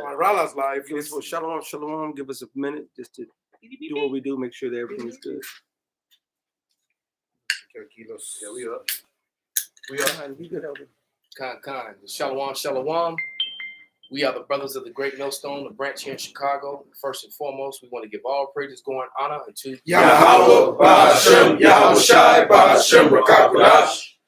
Rala's live. Give us shalom. Give us a minute just to do what we do. Make sure that everything is good. Yeah, we up. We good, Elder. Khan. Shalom. We are the brothers of the Great Millstone, the branch here in Chicago. First and foremost, we want to give all praises, glory, and honor unto Yahweh, Ba'ashem, Yahushai, Ba'ashem, Rakakulash.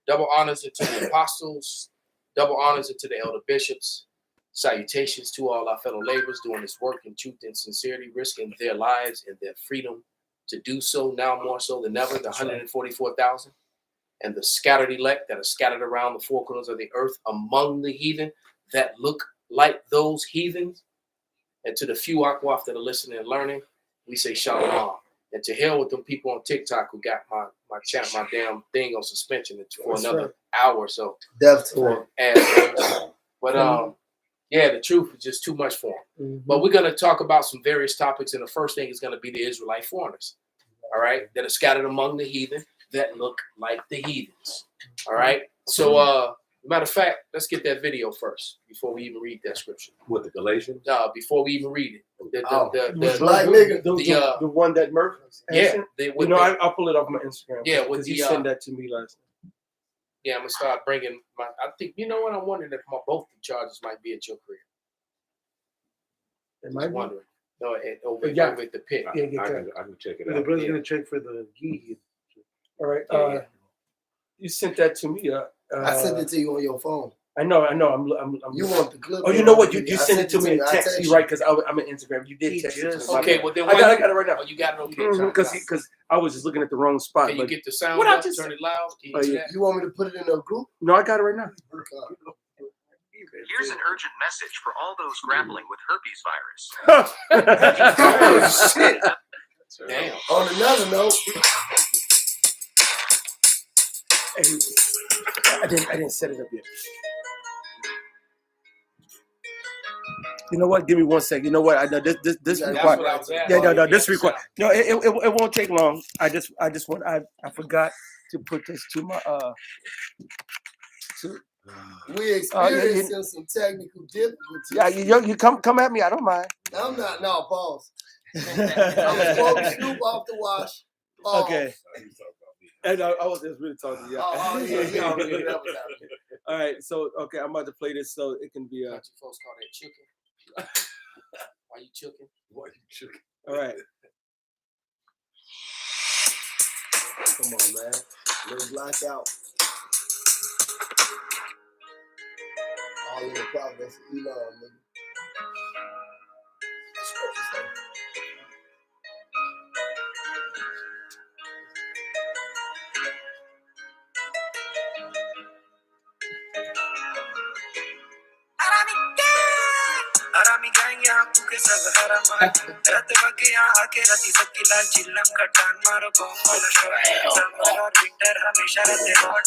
Double honors unto the apostles, double honors unto the elder bishops. Salutations to all our fellow laborers doing this work in truth and sincerity, risking their lives and their freedom to do so now more so than ever, the 144,000 and the scattered elect that are scattered around the four corners of the earth among the heathen that look like those heathens. And to the few Akwaf that are listening and learning, we say shalom. And to hell with them people on TikTok who got my damn thing on suspension for another hour or so. Definitely. But yeah, the truth is just too much for them. Mm-hmm. But we're going to talk about some various topics, and the first thing is going to be the Israelite foreigners, all right, that are scattered among the heathen that look like the heathens, all right? So, matter of fact, let's get that video first before we even read that scripture. What, the Galatians? Before we even read it. The black nigga. The one that Murph. Yeah. I'll pull it off my Instagram. Yeah, because he sent that to me last night. Yeah, I'm going to start bringing I think, you know what, I'm wondering if both the charges might be at your crib. It might be. Wondering. No, over at the pit. I can check it out. The brother's going to check for the ghee. All right. You sent that to me. I sent it to you on your phone. I know. I'm you want the clip? Oh, you know what? You sent it to me in text. You're right, because I'm on Instagram. You did text it to me. Okay, well then I got it right now. Oh, you got it. Okay. Because I was just looking at the wrong spot. Can you get the sound up? Turn it loud. You want me to put it in a group? No, I got it right now. Here's an urgent message for all those grappling with herpes virus. Oh, shit. Damn. On another note, I didn't set it up yet. You know what? Give me 1 second. You know what? I know this required. No, this required. No, it won't take long. I forgot to put this to my we experiencing some technical difficulties. Yeah, you come at me. I don't mind. I'm not. No, pause. I'm supposed to scoop off the wash. Pause. Okay. And I was just really talking to you. All right, so I'm about to play this so it can be. You folks call that chicken. Why you chicken? All right. Come on, man. Little blackout. All in the progress. You know, nigga. हरामी gang यहाँ के सब हराम रत वके यहाँ आके रती सबकी लाल चिल्लम का टान मारो बॉम्ब वाला शॉट समर और विंटर हमेशा रहते हॉट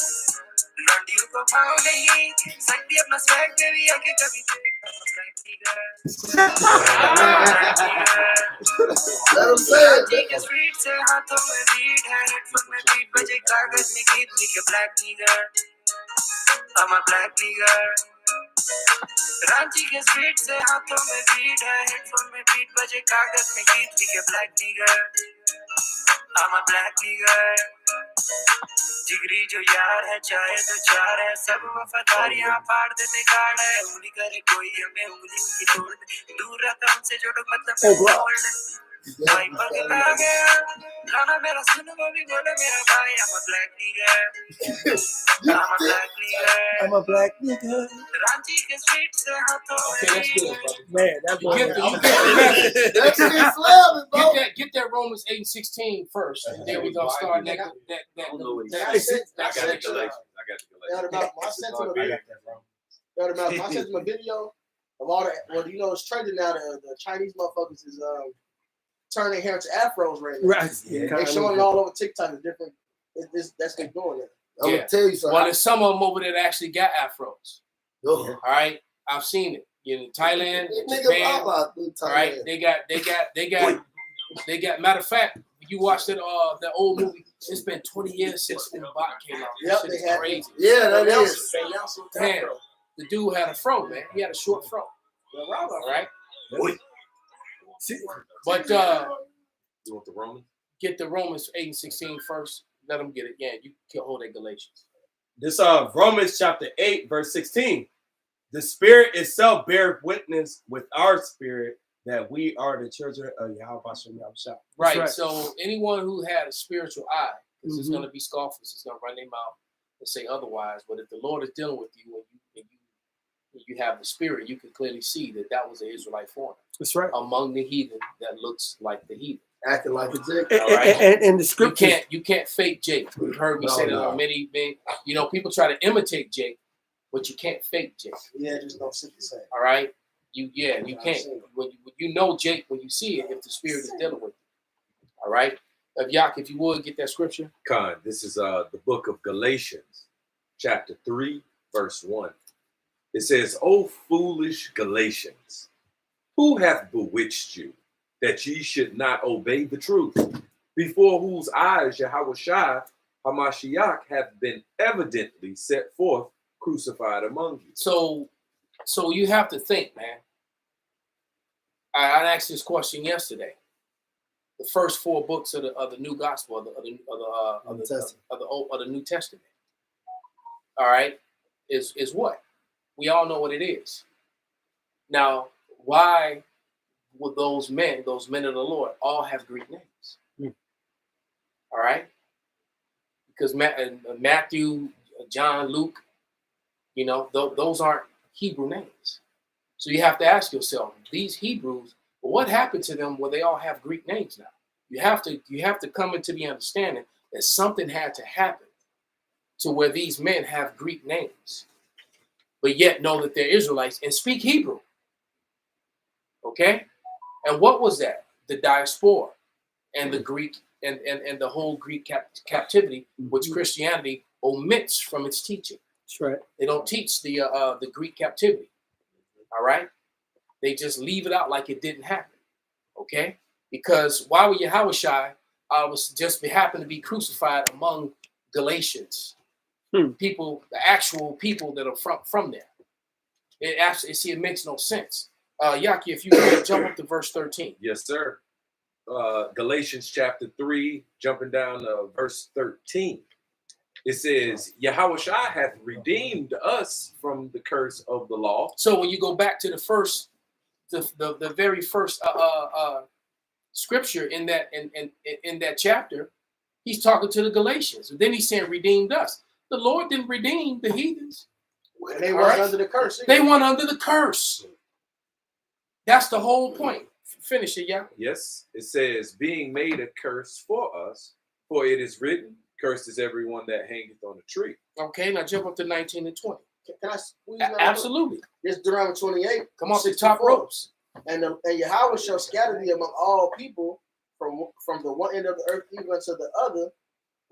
लौंडियों को भाव नहीं सकती अपना स्वैग बेबी आके कभी स्ट्रीट से हाथों में बीट है हेडफोन में बीट बजे कागज में गीत लिखे black nigger I'm a black nigger Ranchi के स्ट्रीट से हाथों में बीट है हेडफोन में बीट बजे कागज में गीत लिखे black nigger I'm a black nigger जिगरी जो यार है चाहे तो चार है सब वफादार यहाँ फाड़ देते गाड़ है उंगली करे कोई हमें उंगली उनकी तोड़ दे दूर रहता उनसे जो लोग मतलब भाई पगला गया गाना मेरा सुन वो भी बोले मेरा भाई I'm a black nigger I'm a black nigga. Ranchi के स्ट्रीट से हाथों Man, that's what Get that Romans 8:16 first, and then we're gonna start that. I got the My sentiment video of all the, well, you know, it's trending now. The Chinese motherfuckers is turning their hair to afros right now. Right. Yeah. They're showing it all over TikTok. It's different. That's they doing it. I'm gonna tell you something. Well, there's some of them over there that actually got afros. All right, I've seen it. In Thailand, Japan. All right, they got. Matter of fact, you watched it. The old movie. It's been 20 years since Bot came out. Yep, This shit is crazy. Yeah, that is. Damn, the dude had a fro, man. He had a short fro. All right. See, But You want the Romans? get the Romans 8:16 first. Let them get it. Yeah, you can hold that Galatians. this Romans chapter 8, verse 16. The Spirit itself bears witness with our spirit that we are the children of Yahweh Shem Yahushua. Right. So anyone who had a spiritual eye, because there's Mhm. going to be scoffers, it's going to run their mouth and say otherwise. But if the Lord is dealing with you when you have the Spirit, you can clearly see that was an Israelite foreigner That's right. among the heathen that looks like the heathen. Acting like a dick. And, All right. and the scriptures. You can't fake Jake. You've heard me No, say that no. on many. People try to imitate Jake, but you can't fake Jake. Yeah, just don't sit the same. All right. You can't. When you know Jake when you see it, if the Spirit is dealing with you. All right. If you would get that scripture. Khan, this is the book of Galatians, chapter 3, verse 1. It says, O foolish Galatians, who hath bewitched you, that ye should not obey the truth, before whose eyes Yahushua HaMashiach hath been evidently set forth, crucified among you. So you have to think, man. I asked this question yesterday. The first 4 books of the New Gospel of the New Testament. All right, is what? We all know what it is. Now, why would those men of the Lord, all have Greek names? All right, because Matthew, John, Luke, those aren't Hebrew names. So you have to ask yourself, these Hebrews, what happened to them where they all have Greek names now? You have to come into the understanding that something had to happen to where these men have Greek names, but yet know that they're Israelites and speak Hebrew. Okay? And what was that? The diaspora and the Greek and the whole Greek captivity, which Christianity omits from its teaching. That's right. They don't teach the Greek captivity. All right? They just leave it out like it didn't happen. Okay? Because why would Yahushua was just happened to be crucified among Galatians? People, the actual people that are from there. It makes no sense. Yaki, if you could jump up to verse 13. Yes, sir. Galatians chapter 3, jumping down to verse 13. It says, Yahushua hath redeemed us from the curse of the law. So when you go back to the very first scripture in that chapter, he's talking to the Galatians. And then he's saying redeemed us. The Lord didn't redeem the heathens. They weren't under the curse. They weren't under the curse. That's the whole point. Finish it, yeah. Yes, it says, being made a curse for us, for it is written, cursed is everyone that hangeth on a tree. Okay, now jump up to 19 and 20. Can I squeeze that? Absolutely. This Deuteronomy 28. Come off the top ropes. And Yahweh shall scatter thee among all people from the one end of the earth even unto the other.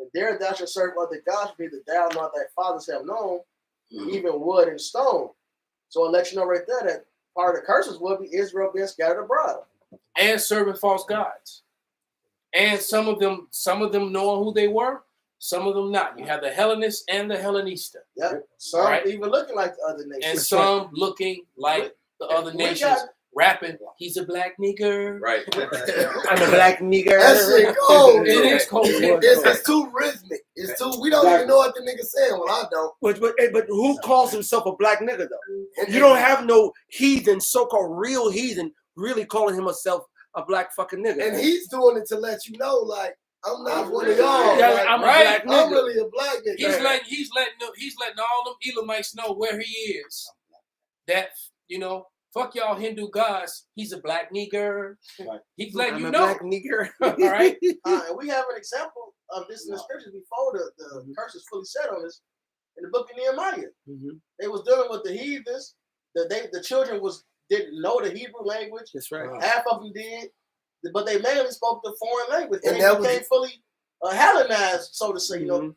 And there thou shalt serve other gods, neither thou nor thy fathers have known, even wood and stone. So I'll let you know right there that part of the curses will be Israel being scattered abroad. And serving false gods. And some of them knowing who they were, some of them not. You have the Hellenists and the Hellenista. Yep. Some even looking like the other nations. And some looking like the other nations. Rapping, he's a black nigger. Right. I'm a black nigger. That shit cold. It is cold. It's too rhythmic. We don't even know what the nigga saying. Well, I don't. But who calls himself a black nigger though? You don't have no heathen, so-called real heathen, really calling himself a black fucking nigger. And he's doing it to let you know, like, I'm not one of y'all. Yeah, like, I'm a black nigger. I'm really a black nigga. He's letting all them Elamites know where he is. That, fuck y'all Hindu gods. He's a black nigger. Right. He's letting I'm you a know. Black nigger. All right. And we have an example of this in the scriptures before the curse is fully set on us in the book of Nehemiah. They was dealing with the heathens. The children didn't know the Hebrew language. That's right. Half of them did, but they mainly spoke the foreign language. And And they became fully Hellenized, so to say. And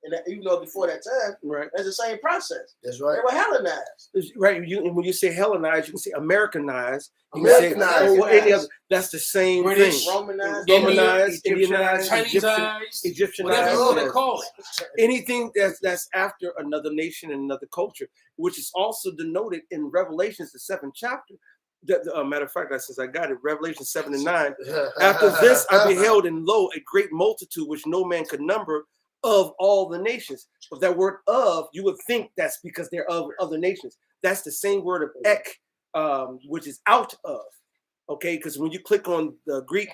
And that, even though before that time, right, that's the same process. That's They right. were Hellenized. right. And when you say Hellenized, you can say Americanized. You can say Americanized. or any other. That's the same British, thing. Romanized. Romanized, Indianized, Indianized, Chinese, whatever you want to Egyptianized. call it. Anything that's after another nation and another culture, which is also denoted in Revelations, the 7th chapter. Matter of fact, since I got it, Revelation 7 and 9. After this, I beheld, and lo, a great multitude which no man could number, of all the nations. But that word "of," you would think that's because they're of other nations. That's the same word of "ek," which is out of. Okay, because when you click on the Greek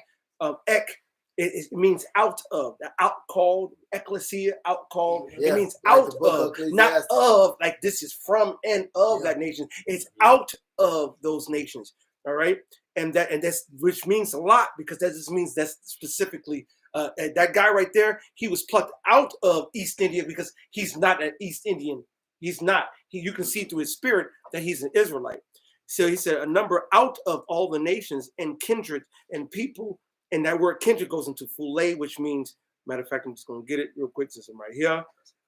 "ek," it means out of. The out called, ecclesia, out called. Yeah, it means like out the book of, of not Ecclesiastes. of. Like this is from and of Yeah. that nation. It's out of those nations. All right, and that's which means a lot, because that just means that's specifically. That guy right there, he was plucked out of East India because he's not an East Indian. He's not. You can see through his spirit that he's an Israelite. So he said, a number out of all the nations and kindred and people. And that word kindred goes into phule, which means, matter of fact, I'm just going to get it real quick since I'm right here.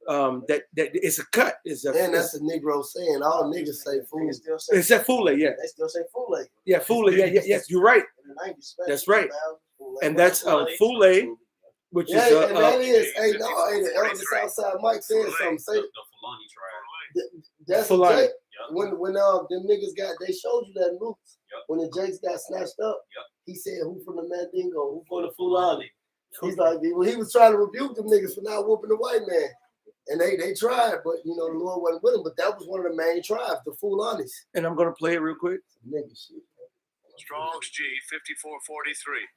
That it's a cut. And that's a Negro saying. All niggas say fool. It's that phule, yeah. They still say Fule. Yeah, phule, yeah, yes, you're right. In the 90s, That's right. 2000, And that's phule, which Yeah, is and that is. Hey, no, hey, the elder Southside Mike said something. Say The Fulani tribe. that's Fulani. Jake. Yep. When them niggas got, they showed you that in Luke. Yep. When the Jakes got snatched up, Yep. he said, "Who from the Mandingo? Who from the Fulani?" He's like, well, he was trying to rebuke them niggas for not whooping the white man, and they tried, but you know the Lord wasn't with them. But that was one of the main tribes, the Fulanis. and I'm going to play it real quick. Nigga shit. Strong's G 5443.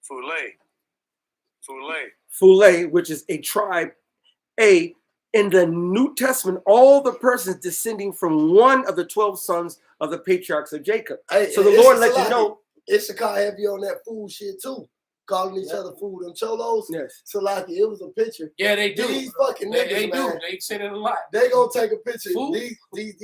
Fule. Phule, which is a tribe. In the New Testament, all the persons descending from one of the 12 sons of the patriarchs of Jacob. Hey, So the it's Lord a let you lot. know. Issachar heavy on that food shit too, calling each other food. Them cholos. Yes. Salaki, it was a picture. Yeah, they do. These fucking niggas, They do. man. They say that a lot. They gonna take a picture. Food? These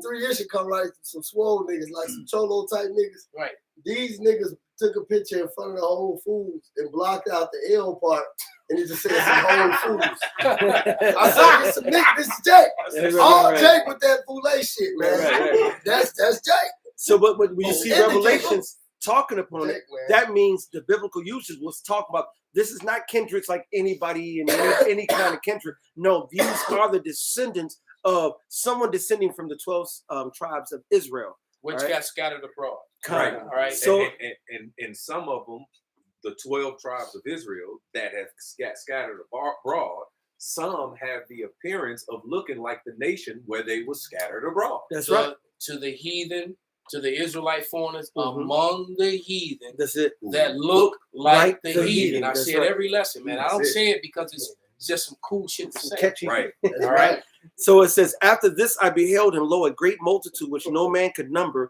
three Issachar right, some swole niggas, like some cholo type niggas. Right. These niggas took a picture in front of the Whole Foods and blocked out the L part, and it just said some Whole Foods. I said, it's some nigga, this is Jake. That's All right. Jake with that Foulet shit, man. Right. That's Jake. So, but when you see Indicator. Revelations talking upon it, Jake, man. that means the biblical usage was talking about this is not kindreds like anybody in any kind of kindred. No, these are the descendants of someone descending from the 12 tribes of Israel. Which Right. got scattered abroad. Right. All right. So- and some of them, the 12 tribes of Israel that have scattered abroad, some have the appearance of looking like the nation where they were scattered abroad. That's right. To the heathen, to the Israelite foreigners Mhm. among the heathen That's it. that look like the the heathen. heathen. I That's say it right. every lesson, man. I That's don't it. say it because it's just some cool shit to say. Catchy. Right. That's All right. So it says, after this I beheld, and lo, a great multitude which no man could number,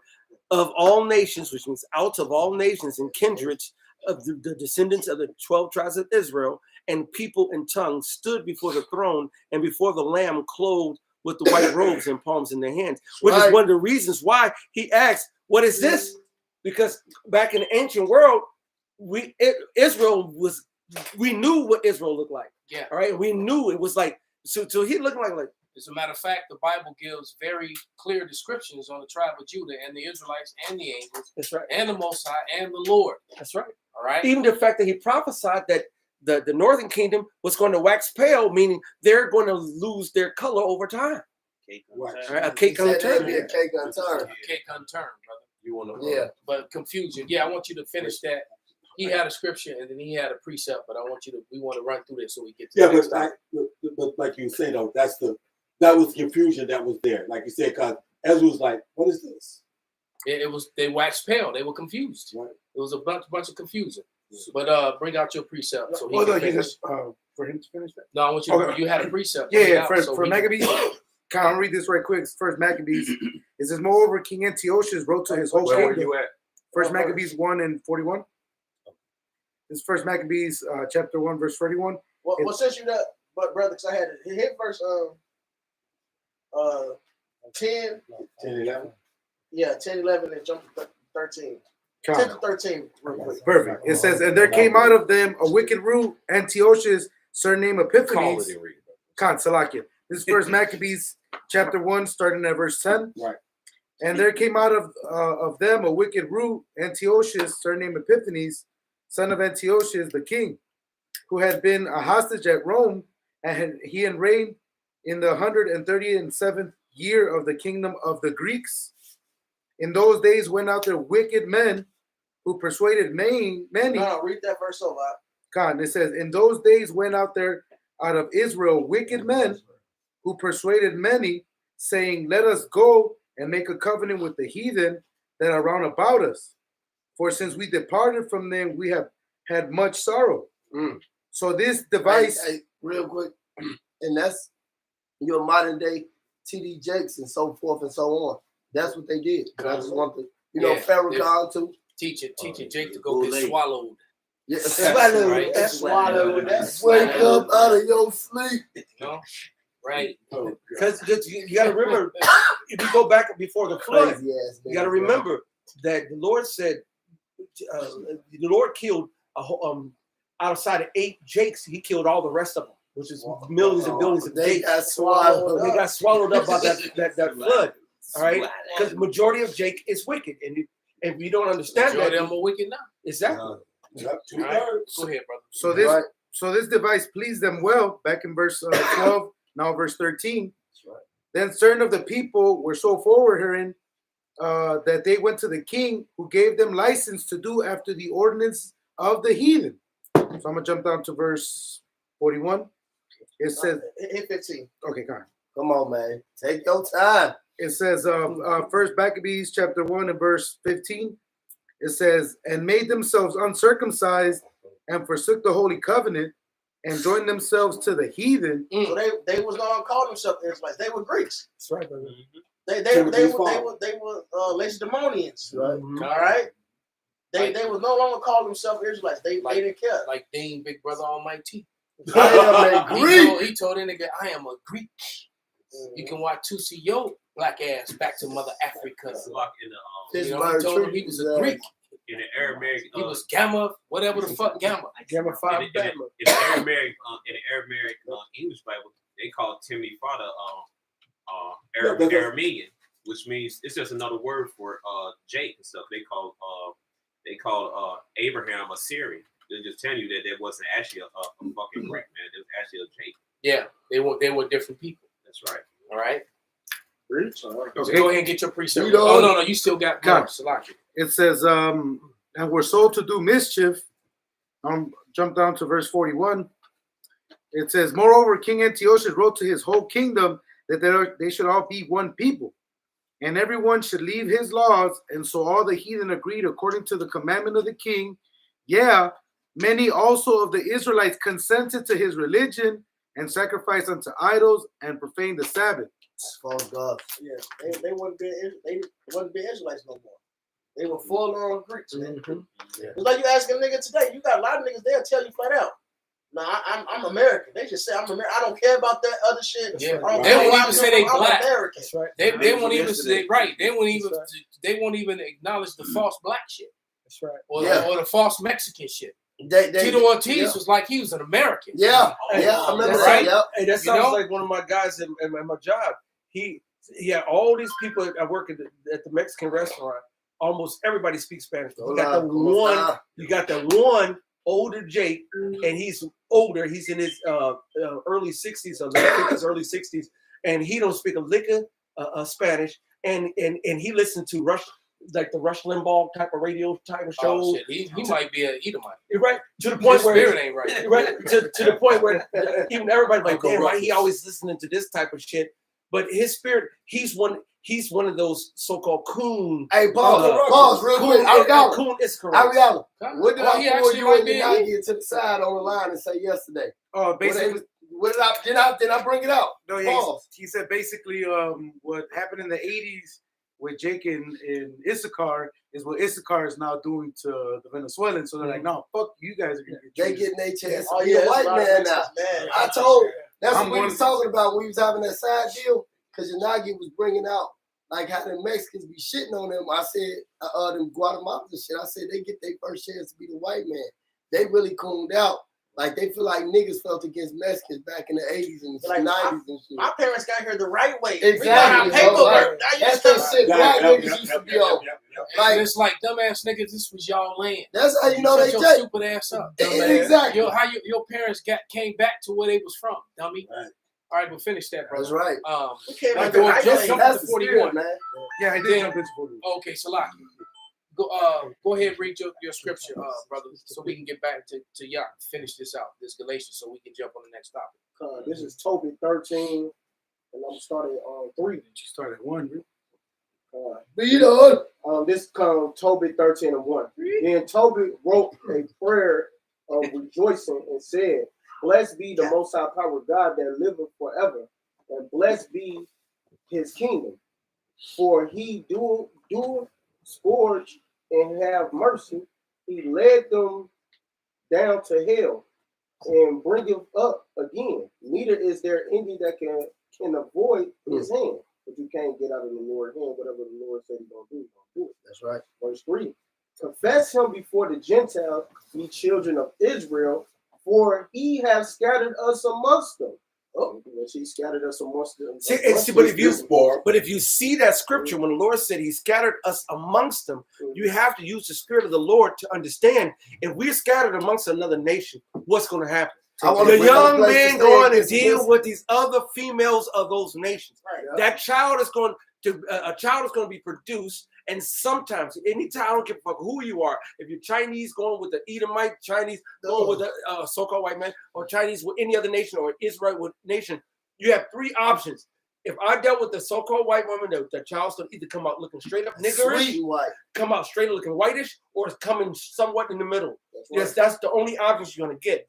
of all nations, which means out of all nations and kindreds, of the descendants of the 12 tribes of Israel, and people and tongues stood before the throne and before the Lamb, clothed with the white robes and palms in their hands. Which is Right. one of the reasons why he asked, what is this? Because back in the ancient world, we knew what Israel looked like. Yeah. All right. We knew it was like, so he looked like As a matter of fact, the Bible gives very clear descriptions on the tribe of Judah and the Israelites and the angels that's right. and the Most High and the Lord. That's right. All right. Even the fact that he prophesied that the northern kingdom was going to wax pale, meaning they're going to lose their color over time. Right. All right, a cake He on the said that'd turn. be a cake on turn. Cake unturned, brother. You want to? Yeah. But confusion. Yeah, I want you to finish that. He had a scripture and then he had a precept, but we want to run through this so we get to Yeah, the next but topic. like you say though, that was confusion that was there. Like you said, because Ezra was like, "What is this?" They waxed pale. They were confused. Right. It was a bunch of confusion. But bring out your precept so he Well, can no, he finish. just for him to finish that. No, I want you. Okay. You had a precept. Yeah, Bring it yeah. out For, so for he- Maccabees, I'll read this right quick. First Maccabees. It says, moreover, King Antiochus wrote to his whole Where were kingdom. you at? First Maccabees 1:41. This is First Maccabees chapter 1 verse 31. Well, since you that, but brother, because I had it hit verse 10, 10, 11. yeah, 10, 11, and jump to 13. 10 to 13, real quick. Perfect. It says, and there came out of them a wicked root, Antiochus, surnamed Call it Epiphanes. and read it. Khan, Salakia. This is First Maccabees chapter 1, starting at verse 10. Right. And there came out of them a wicked root, Antiochus, surnamed Epiphanes, son of Antiochus the king, who had been a hostage at Rome, and he had reigned in the 137th year of the kingdom of the Greeks. In those days went out there wicked men who persuaded many. No, read that verse over. God, it says, in those days went out there out of Israel wicked men who persuaded many, saying, let us go and make a covenant with the heathen that are round about us. For since we departed from them, we have had much sorrow. So this device... Hey, real quick, and that's your modern day T.D. Jakes and so forth and so on. That's what they did. I just want to, Farrakhan too. Teach it, Jake to go get swallowed. Yeah, swallowed. Right. That's swallowed. That's wake up out of your sleep. No, right. Because you got to remember, if you go back before the flood, Crazy ass you got to remember that the Lord said, the Lord killed outside of 8 Jakes, he killed all the rest of them, which is millions and billions of They Jakes. got swallowed. They got swallowed up by that flood. All right, because the majority of Jake is wicked, and if you don't understand that, I'm a wicked now. exactly. All right. Go ahead, brother. So this device pleased them well, back in verse 12, now verse 13. Then certain of the people were so forward herein that they went to the king, who gave them license to do after the ordinance of the heathen. So I'm gonna jump down to verse 41. It says, hit 15. okay, go on. Come on, man. Take your time. It says, First Maccabees chapter 1 and verse 15. It says, and made themselves uncircumcised and forsook the holy covenant and joined themselves to the heathen. So they was gonna call themselves Israelites. They were Greeks. That's right, brother. They were Lacedaemonians. Right. All right. They was no longer call themselves Israelites. They didn't care. Like Dean, Big Brother Almighty. I am a Greek. He told that nigga, I am a Greek. You can watch Tusi Yo black ass back to Mother Africa. He told him he was a Greek. In the Aramaic, He was Gamma, whatever the fuck Gamma. Gamma 5 in the Aramaic English Bible, they call Timothy father Aramean, which means it's just another word for Jake and stuff. They call Abraham a Syrian. They're just telling you that there wasn't actually a fucking Greek, man. There was actually a Jake. Yeah, they were different people. That's right. All right. Okay. Go ahead and get your precept. You know- Oh no, you still got more. Salaki. It says, and were sold to do mischief. Jump down to verse 41. It says, moreover, King Antiochus wrote to his whole kingdom that they should all be one people, and everyone should leave his laws. And so all the heathen agreed according to the commandment of the king. Yeah, many also of the Israelites consented to his religion and sacrificed unto idols and profaned the Sabbath. False God. Yeah, they wouldn't be Israelites no more. They were full-on Greeks, man. It's like you ask a nigga today. You got a lot of niggas, they'll tell you flat out. No, I'm American. They just say I'm American. I don't care about that other shit. Yeah. They won't even say they I'm black. American. That's right. They won't even say right. They won't even acknowledge the false black shit. That's right. Or, Yeah. or the false Mexican shit. They Tito Ortiz was like he was an American. Yeah, I remember That's that. right. Yep. Hey, that You sounds know? like one of my guys in my job. He had all these people that work at the Mexican restaurant. Almost everybody speaks Spanish. You got the one older Jake, and he's older. He's in his early 60s or late 50s, early 60s, and he don't speak a lick of Spanish. And he listened to the Rush Limbaugh type of radio type of show. Oh, shit. He might be an Edomite. Right, to the point His where spirit ain't right. right to the point where even everybody's like, damn, why he always listening to this type of shit? But his spirit, he's one of those so-called coon. Hey, pause real quick. Ariella, Coon is correct. Ariella, what did Oh, he I pull actually you might in be and not get to the side on the line and say yesterday? Basically, What did I bring it out? no, Pause. he said basically what happened in the 80s with Jake and Issachar is what Issachar is now doing to the Venezuelans. So they're like, no, fuck you guys are gonna get They treated. getting their chance to Oh, be yeah, a white man now. I told, that's I'm what we one was of- talking about when we was having that side deal, because Yanagi was bringing out like how the Mexicans be shitting on them. I said, them Guatemalans and shit, I said they get their first chance to be the white man. They really cooned out Like they feel like niggas felt against Mexicans back in the 80s and the Like, 90s and shit. My parents got here the right way. Exactly, We got bro, paperwork. like, Now you that's just that shit black niggas used to be on. And it's like dumbass niggas. This was y'all land. That's how you know Shut they your take. stupid ass up. Dumbass. Exactly. Your parents came back to where they was from, dummy. Right. All right, but finish that, brother. That's right. We came Like back the go- right just way. jump That's to the 41. spirit, man. Yeah, I did jump into 41. Okay, Salaki. Go ahead and read your scripture, brother, so we can get back to y'all. Finish this out, this Galatians, so we can jump on the next topic. This is Tobit 13, and I'm starting on 3. You started at 1, bro. Read on. This comes Tobit 13 and 1. Then Tobit wrote a prayer of rejoicing and said, "Blessed be the Most High Power God that liveth forever, and blessed be His kingdom. For He doeth scourge and have mercy. He led them down to hell and bringeth up again. Neither is there any that can avoid His hand." But you can't get out of the Lord's hand. Whatever the Lord said He's gonna do, He's gonna do it. That's right. Verse 3. Confess Him before the Gentiles, ye children of Israel, for He has scattered us amongst them. Oh, He scattered us amongst them. But if you see that scripture, when the Lord said He scattered us amongst them, you have to use the Spirit of the Lord to understand if we're scattered amongst another nation, what's going to happen? The young man going to deal with these other females of those nations. Right. That child is going to a child is going to be produced, and sometimes, anytime, I don't give a fuck who you are. If you're Chinese, going with the Edomite, Chinese going with the so-called white man, or Chinese with any other nation, or Israelite nation, you have 3 options. If I dealt with the so-called white woman, the child's going to either come out looking straight up niggerish, come out straight looking whitish, or it's coming somewhat in the middle. Yes, that's the only options you're going to get.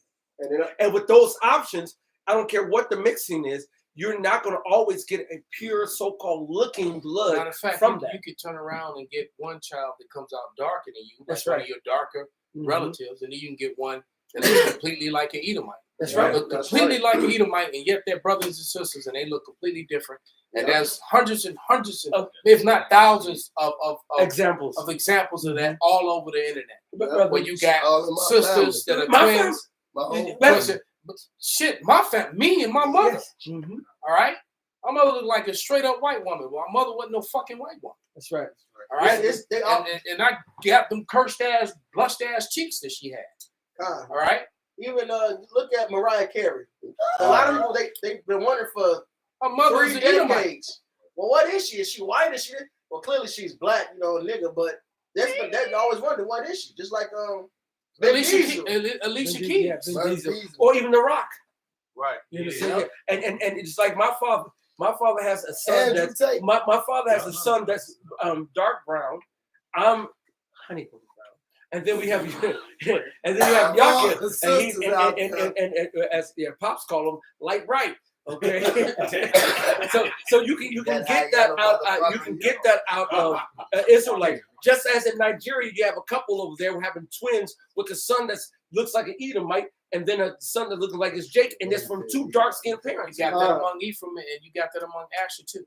And with those options, I don't care what the mixing is, you're not going to always get a pure so-called looking blood. Matter of fact, from that. You could turn around and get one child that comes out darker than you. That's one right. of your darker relatives, and then you can get one that looks completely like an Edomite. That's right. Look completely like an Edomite, and yet they're brothers and sisters, and they look completely different. And there's hundreds and hundreds, if not thousands, of examples of that all over the internet. Where you got sisters that are family. twins. But shit, me and my mother. All right, my mother looked like a straight up white woman. Well, my mother wasn't no fucking white woman. That's right. All right, and I got them cursed ass, blushed ass cheeks that she had. All right. Even look at Mariah Carey. A lot of people they've been wondering for her mother's 3 decades. Well, what is she? Is she white? Is she? Well, clearly she's black, nigga. But that's always wondered, what is she? Just like Alicia Keys, or even The Rock. Right. You know, and it's like my father. My father has a son that's my father has a son that's dark brown. I'm honeycomb brown, and then we have and then you have Yaakov, and as pops call him, light bright. Okay, so you can get that out. You can get that out of Israelite. Just as in Nigeria, you have a couple over there having twins with a son that looks like an Edomite, and then a son that looks like it's Jake, and that's from 2 dark-skinned parents. You got that among Ephraim, and you got that among Asher too.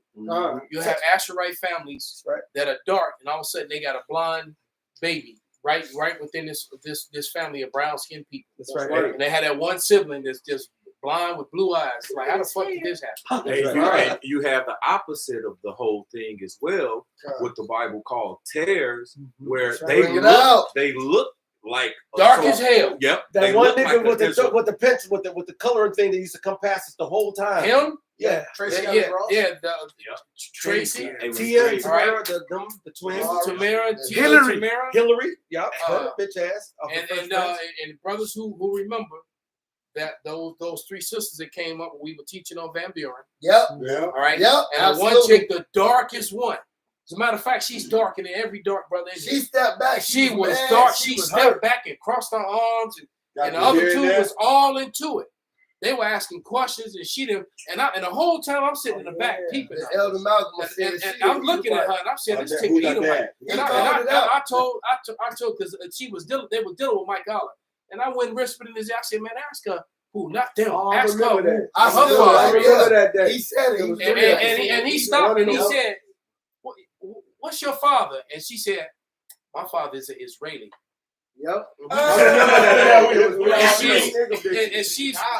You have Asherite families that are dark, and all of a sudden they got a blonde baby right within this family of brown-skinned people. That's right. And they had that one sibling that's just blind with blue eyes. Like, how the fuck did this happen? And you have the opposite of the whole thing as well, what the Bible called tares, where they look like dark as hell. Yep. That one nigga with the pencil with the coloring thing that used to come past us the whole time. Him? Yeah. Tracy. Tracy. Tia and Tamara, the twins. Hillary. Yep. Her bitch ass. And brothers who remember that those 3 sisters that came up when we were teaching on Van Buren. Yep. All right. Yep. And the one chick, the darkest one. As a matter of fact, she's darker than every dark brother in She stepped back. She was dark. She stepped back and crossed her arms, and the other 2 was all into it. They were asking questions, and she didn't. And the whole time I'm sitting in the back peeping. Elder Malcolm and I'm looking at her, and I'm saying, "This chick Edomite." And I told because she was dealing. They were dealing with Mike Aller, and I went and whispered in his ear. I said, "Man, ask her who, not them. Ask her who." I remember that day. He said it. And he stopped and he said, "What's your father?" And she said, "My father is an Israeli." Yep.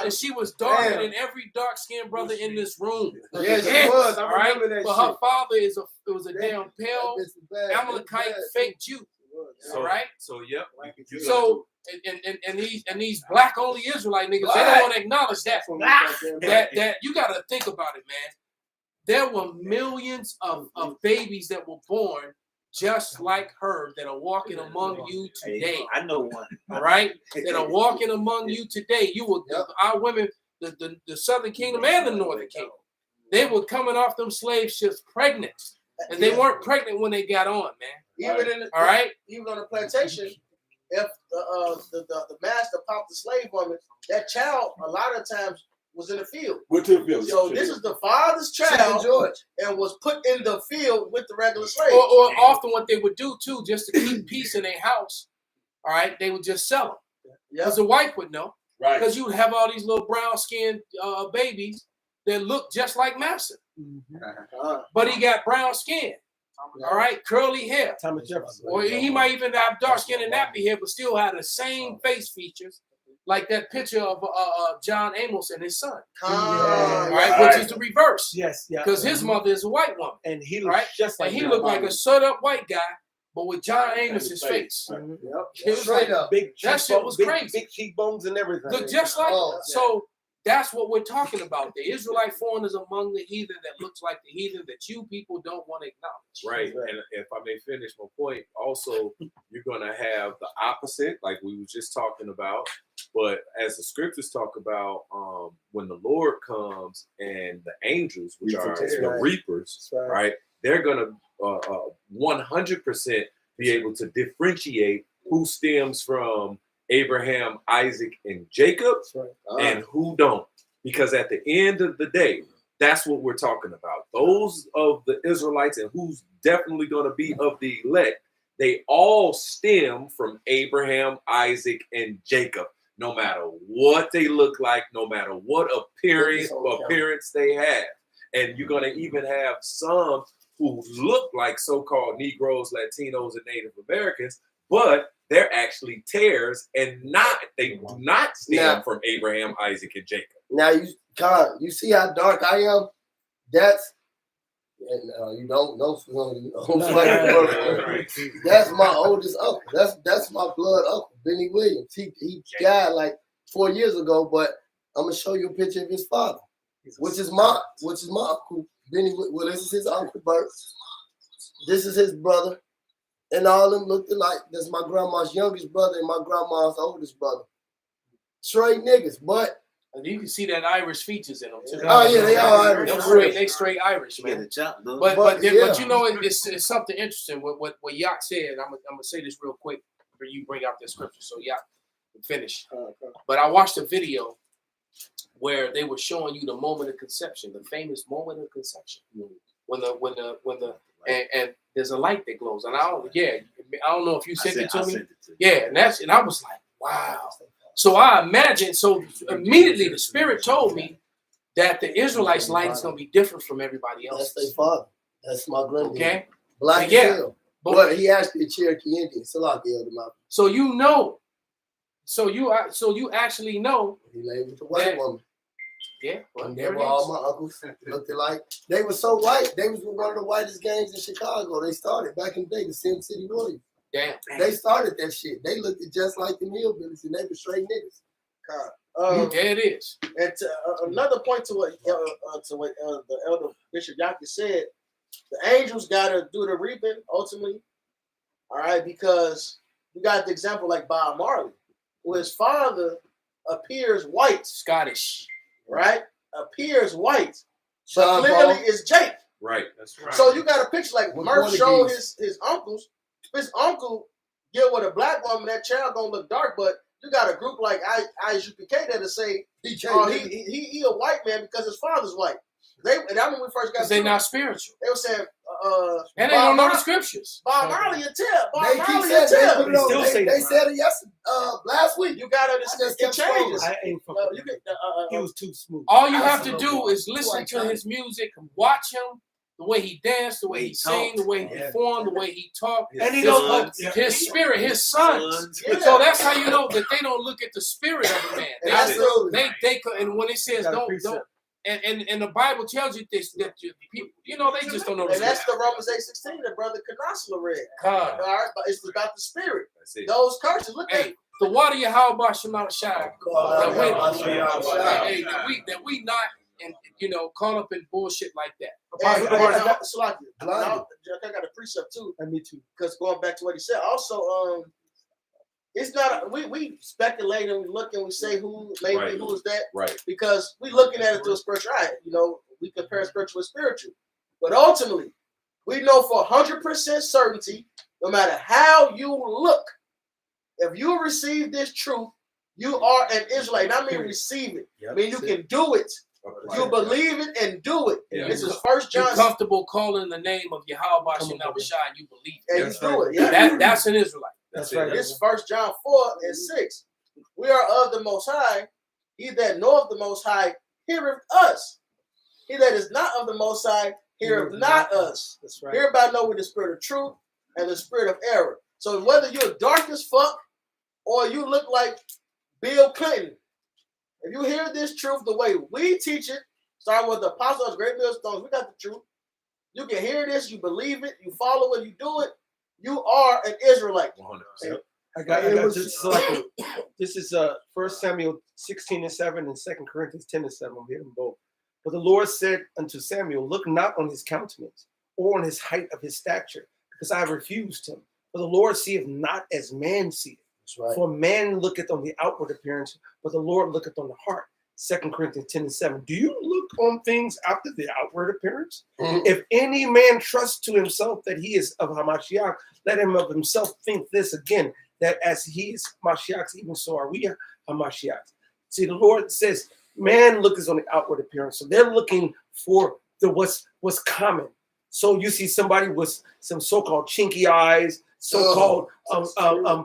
And she was darker than every dark-skinned brother in this room. Yes, she was. I All right? remember that But shit. her father was a damn pale Amalekite fake Jew. So, All right? So yep. So and these black only Israelite niggas, they don't want to acknowledge that. That you got to think about it, man. There were millions of babies that were born just like her that are walking among you today. I know one. All right, that are walking among you today. You will our women, the Southern Kingdom and the Northern Kingdom. They were coming off them slave ships pregnant, and they weren't pregnant when they got on, man. All right. Even on the plantation, if the master popped the slave woman, that child a lot of times was in the field. Went to the field. So this is the father's child, and was put in the field with the regular slave. Or often what they would do too, just to keep peace in their house. All right, they would just sell them because the wife would know. Right. Because you would have all these little brown skinned babies that look just like Master, but he got brown skin. All right, curly hair. Thomas Jefferson. Or he might even have dark skin and nappy hair, but still have the same face features, like that picture of John Amos and his son. Right, which is the reverse. Yes, yeah. Because his mother is a white woman, and he looks just like and he looked like a shut up white guy, but with John Amos's face. It was straight up. Big that shit was crazy. Big cheekbones and everything. Look just like so. That's what we're talking about. The Israelite foreigners among the heathen that looks like the heathen that you people don't want to acknowledge. Right. And if I may finish my point, also, you're going to have the opposite, like we were just talking about. But as the scriptures talk about, when the Lord comes and the angels, which are the reapers, right, they're going to 100% be able to differentiate who stems from Abraham, Isaac, and Jacob, and who don't. Because at the end of the day, that's what we're talking about. Those of the Israelites and who's definitely going to be of the elect, they all stem from Abraham, Isaac, and Jacob. No matter what they look like, no matter what appearance they have. And you're going to even have some who look like so-called Negroes, Latinos, and Native Americans, but they're actually tares and they do not stem from Abraham, Isaac, and Jacob. Now you see how dark I am? That's and you don't that's my oldest uncle. That's my blood uncle, Benny Williams. He died like 4 years ago, but I'm gonna show you a picture of his father, which is my uncle Benny. Well, this is his uncle Bert. This is his brother. And all of them looked alike. That's my grandma's youngest brother and my grandma's oldest brother. Straight niggas, but you can see that Irish features in them too. Oh yeah, they are Irish. They straight Irish, man. But you know, it's something interesting. What Yak said. I'm gonna say this real quick for you bring out the scripture. So Yak can finish. But I watched a video where they were showing you the moment of conception, the famous moment of conception, when the and there's a light that glows, and I don't know if you sent it to me. And I was like, wow. So I imagine. So immediately the Spirit told me that the Israelites' light is going to be different from everybody else. That's their father. That's my granddad. Okay. Black but he actually a Cherokee Indian. So you know. So you actually know. He laid with the white woman. Yeah, well, they were all my uncles looked alike. They were so white. They was one of the whitest gangs in Chicago. They started back in the day, the Sin City Warriors. Damn. They started that shit. They looked just like the hillbillies, and they were straight niggas. Yeah, it is. And another point to what the elder Bishop Yaki said, the angels got to do the reaping ultimately. All right, because you got the example like Bob Marley, where his father appears white, Scottish. Right? Appears white, but clearly is Jake. Right, that's right. So you got a picture like Murph showed his uncles. His uncle get with a black woman, that child gonna look dark, but you got a group like IUPK that'll say he a white man because his father's white. And that when we first got they're not spiritual. They were saying and they don't know the scriptures. Bob Marley and Tip. They said it yesterday, last week. You gotta it changes. He was too smooth. All you have to do is listen to his music, watch him, the way he danced, the way he sang, the way he performed, the way he talked, And he don't his spirit, his sons. Yeah. So that's how you know that they don't look at the spirit of the man. Absolutely. They and when it says don't, and the Bible tells you this that people, they just don't know. And that's the Romans 8:16 that Brother Canasula read. God. All right, but it's about the spirit. That's it. Those curses. Look at Hey, the water Yahweh Shema Shai. Hey, That we not caught up in bullshit like that. I got a precept too. And me too. Because going back to what he said, also, it's not we speculate and we look and we say who maybe Right. who is that Right. because we looking at it through a spiritual eye. We compare spiritual with spiritual, but ultimately we know for 100% certainty, no matter how you look, if you receive this truth, you are an Israelite. And I mean receive it. I mean you can do it. You believe it and do it. Yeah. This is 1 You're John. comfortable calling the name of Yahweh Shema Shai and you believe it. And you do it. Yeah. That's an Israelite. That's right. it. This 1 John 4:6. We are of the Most High. He that knoweth the Most High heareth us. He that is not of the Most High heareth not us. That's right. Hereby know we the spirit of truth and the spirit of error. So whether you're dark as fuck or you look like Bill Clinton, if you hear this truth the way we teach it, starting with the apostles, great millstones, we got the truth. You can hear this, you believe it, you follow it, you do it. You are an Israelite. 100%. I got this is 1 Samuel 16:7 and 2 Corinthians 10:7. We hear them both. But the Lord said unto Samuel, look not on his countenance or on his height of his stature, because I have refused him. For the Lord seeth not as man seeth. That's right. For man looketh on the outward appearance, but the Lord looketh on the heart. 2 Corinthians 10:7. Do you look on things after the outward appearance? Mhm. If any man trusts to himself that he is of Hamashiach, let him of himself think this again, that as he is Mashiach, even so are we Hamashiach. See, the Lord says, man looketh on the outward appearance. So they're looking for the what's common. So you see somebody with some so-called chinky eyes, so-called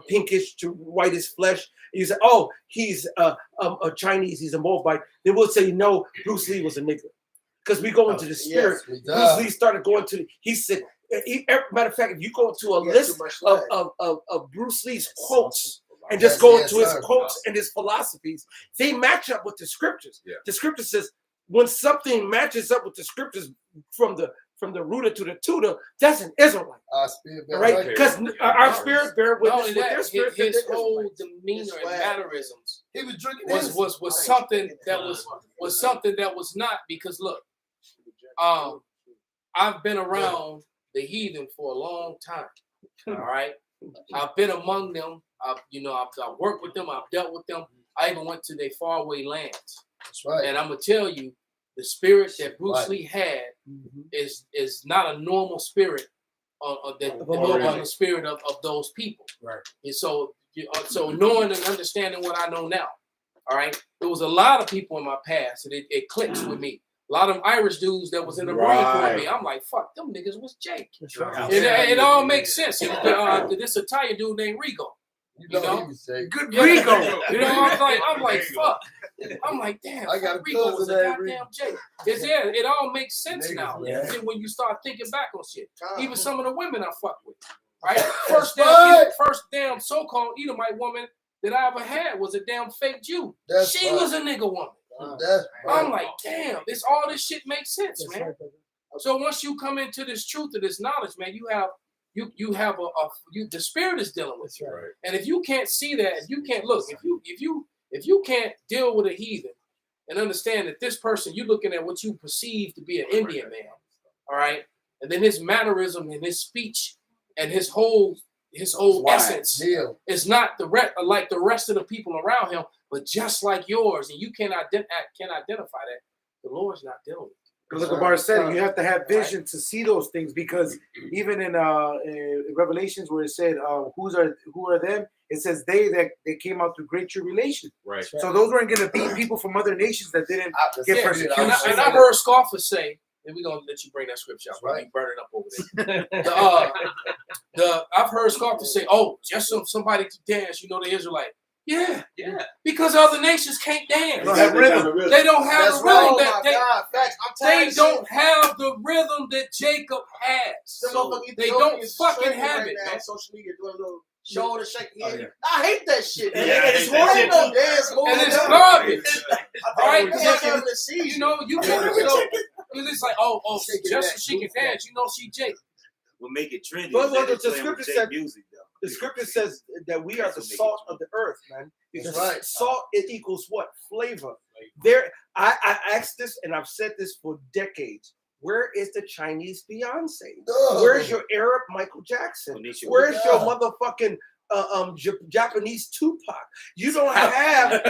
pinkish to whitish flesh. You say, oh, he's a Chinese, he's a Moabite. They will say, no, Bruce Lee was a nigger. Because we go into the spirit. Yes, Bruce Lee started going to, he said, matter of fact, if you go to a list of Bruce Lee's quotes and just go into his quotes and his philosophies, they match up with the scriptures. Yeah. The scripture says, when something matches up with the scriptures from the rooter to the tutor, that's an Israelite. Our spirit bearer, Right? Because our spirit bear witness with their spirit. His whole demeanor and mannerisms He was drinking was something that was not, because look, I've been around the heathen for a long time. All right, I've been among them. I've worked with them. I've dealt with them. I even went to their faraway lands. That's right. And I'm gonna tell you, the spirit that Bruce Lee had is not a normal spirit on the spirit of those people. Right. And so knowing and understanding what I know now, all right, there was a lot of people in my past, and it clicks with me. A lot of them Irish dudes that was in the Marine Corps with me. I'm like, fuck, them niggas was Jake. That's right. It all makes sense. This Italian dude named Rigo. He was saying, Good Yeah. Rigo. I'm like, fuck. I'm like, damn, I got a Rigo was cousin a named goddamn Jake. It all makes sense Niggas, now. yeah. Then when you start thinking back on shit, even some of the women I fuck with, right? right. First damn so-called Edomite woman that I ever had was a damn fake Jew. That's She right. was a nigga woman. That's I'm right. like, damn, all this shit makes sense, man. So once you come into this truth and this knowledge, man, you have the spirit is dealing with you. Right. And if you can't see that, if you can't look, if you can't deal with a heathen and understand that this person, you're looking at what you perceive to be an Indian man, all right, and then his mannerism and his speech and his whole essence is not like the rest of the people around him, but just like yours, and you can't identify that. The Lord's not dealing with it. Look at Bar said, you have to have vision to see those things, because even in Revelations where it said, who are them? It says they came out through great tribulation. Right. So those weren't going to be people from other nations that didn't get persecution. And I've heard scoffers say, and we're gonna let you bring that scripture out, right? You burn it up over there. I've heard scoffers say, "Oh, just somebody to dance, the Israelite." Yeah. Yeah. Because other nations can't dance. They don't have rhythm. They don't have That's the rhythm right. that Oh my God. Facts. I'm tired they of don't seeing have the rhythm that Jacob has. them motherfucking They don't Ethiopians fucking trending have right it, now man. on social media doing a little show to shake Oh, hand. yeah. I hate that shit. Man. Yeah, I It's hate that shit no too. dance move. And it's nothing. garbage. All Right? right, So, having a seizure. you know, you can it's like, just so she can dance, you know, she Jacob. What make it trendy But is that the it's playing with scripture Jake said- music, though. The scripture says that we are the salt of the earth, man. That's The right. Salt, it equals what? Flavor. There, I asked this, and I've said this for decades. Where is the Chinese Beyonce? Where's your Arab Michael Jackson? Konnichiwa. Where's your motherfucking Japanese Tupac? You don't have.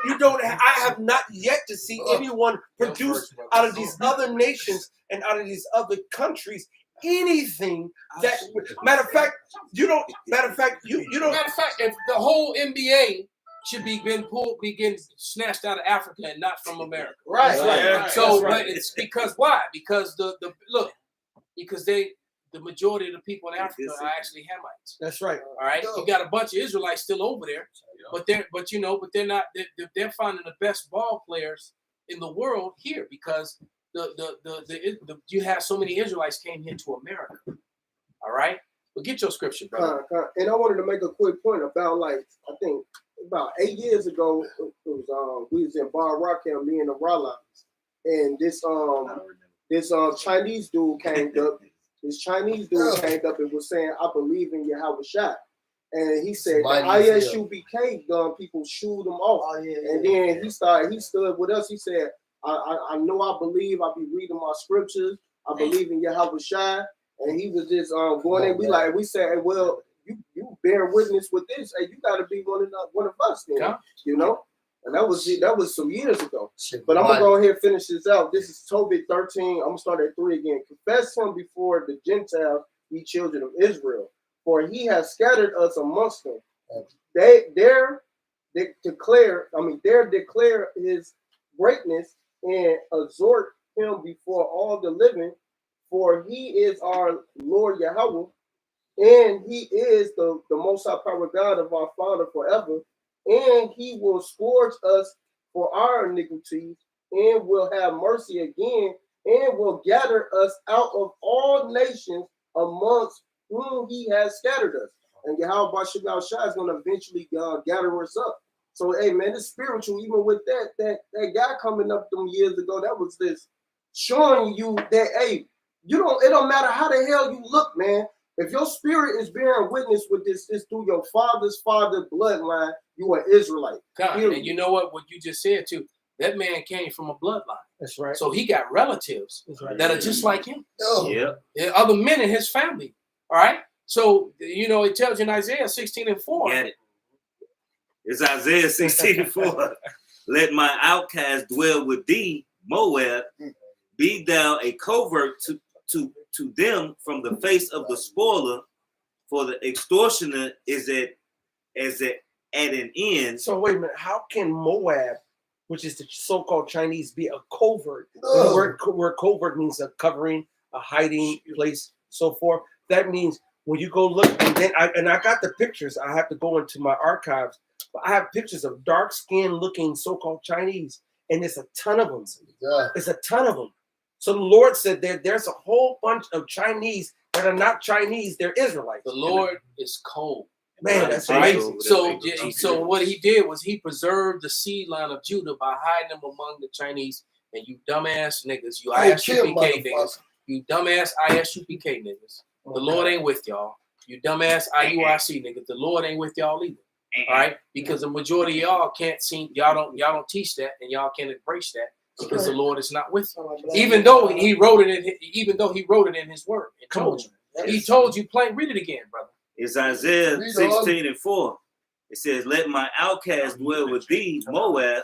You don't. I have not yet to see anyone produce out of these other nations and out of these other countries anything that. Matter of fact, you don't. Matter of fact, you don't. Matter of fact, if the whole NBA should be getting snatched out of Africa and not from America. Right. So, That's right. but it's because why? Because because the majority of the people in Africa are actually Hamites. That's right. All right, you got a bunch of Israelites still over there, but they're not. They're finding the best ball players in the world here because you have so many Israelites came here to America. All right, but get your scripture, brother. And I wanted to make a quick point about, like, I think about 8 years ago, it was we was in Bar Rockham, me and the Rollins, and this Chinese dude came up. This Chinese dude came up and was saying, "I believe in Yahweh Shai," and he said, "The ISUBK gun people shoot them off." Oh, yeah, And then he stood with us. He said, I know I believe. I be reading my scriptures. I believe in Yahweh Shai." And he was just going in. We said, "Hey, well, you bear witness with this. Hey, you got to be one of us, then." Yeah. You know. And that was some years ago. But I'm gonna go ahead and finish this out. This is Tobit 13. I'm gonna start at 3 again. "Confess him before the Gentiles, ye children of Israel, for he has scattered us amongst them. They declare his greatness and exhort him before all the living, for he is our Lord Yahweh, and he is the most high power God of our Father forever. And he will scourge us for our iniquities, and will have mercy again, and will gather us out of all nations amongst whom he has scattered us." And Yahweh Bashar Shai is going to eventually gather us up. So, hey, man, it's spiritual. Even with that guy coming up them years ago, that was this showing you that, hey, it don't matter how the hell you look, man. If your spirit is bearing witness with this through your father's father bloodline, you are Israelite. God, and you know what you just said too? That man came from a bloodline. That's right. So he got relatives that are just like him. Yeah. There are other men in his family. All right. So, it tells you in Isaiah 16:4. Get it. It's Isaiah 16:4. "Let my outcast dwell with thee, Moab. Be thou a covert to them from the face of the spoiler, for the extortioner is at an end." So wait a minute. How can Moab, which is the so-called Chinese, be a covert? Where covert means a covering, a hiding place, so forth. That means when you go look, and then I got the pictures. I have to go into my archives. But I have pictures of dark-skinned looking so-called Chinese, and there's a ton of them. It's a ton of them. So the Lord said there's a whole bunch of Chinese that are not Chinese. They're Israelites. The Lord is cold. Man, that's Right? amazing. So what he did was he preserved the seed line of Judah by hiding them among the Chinese. And you dumbass niggas, you ISUPK niggas, you dumbass ISUPK niggas. The Lord ain't with y'all. You dumbass IUIC niggas. The Lord ain't with y'all either. All right? Because the majority of y'all can't see, y'all don't teach that, and y'all can't embrace that because the Lord is not with you. Even though he wrote it in his word. He told you plain. Read it again, brother. It's Isaiah 16:4. It says, "Let my outcast dwell with thee, Moab."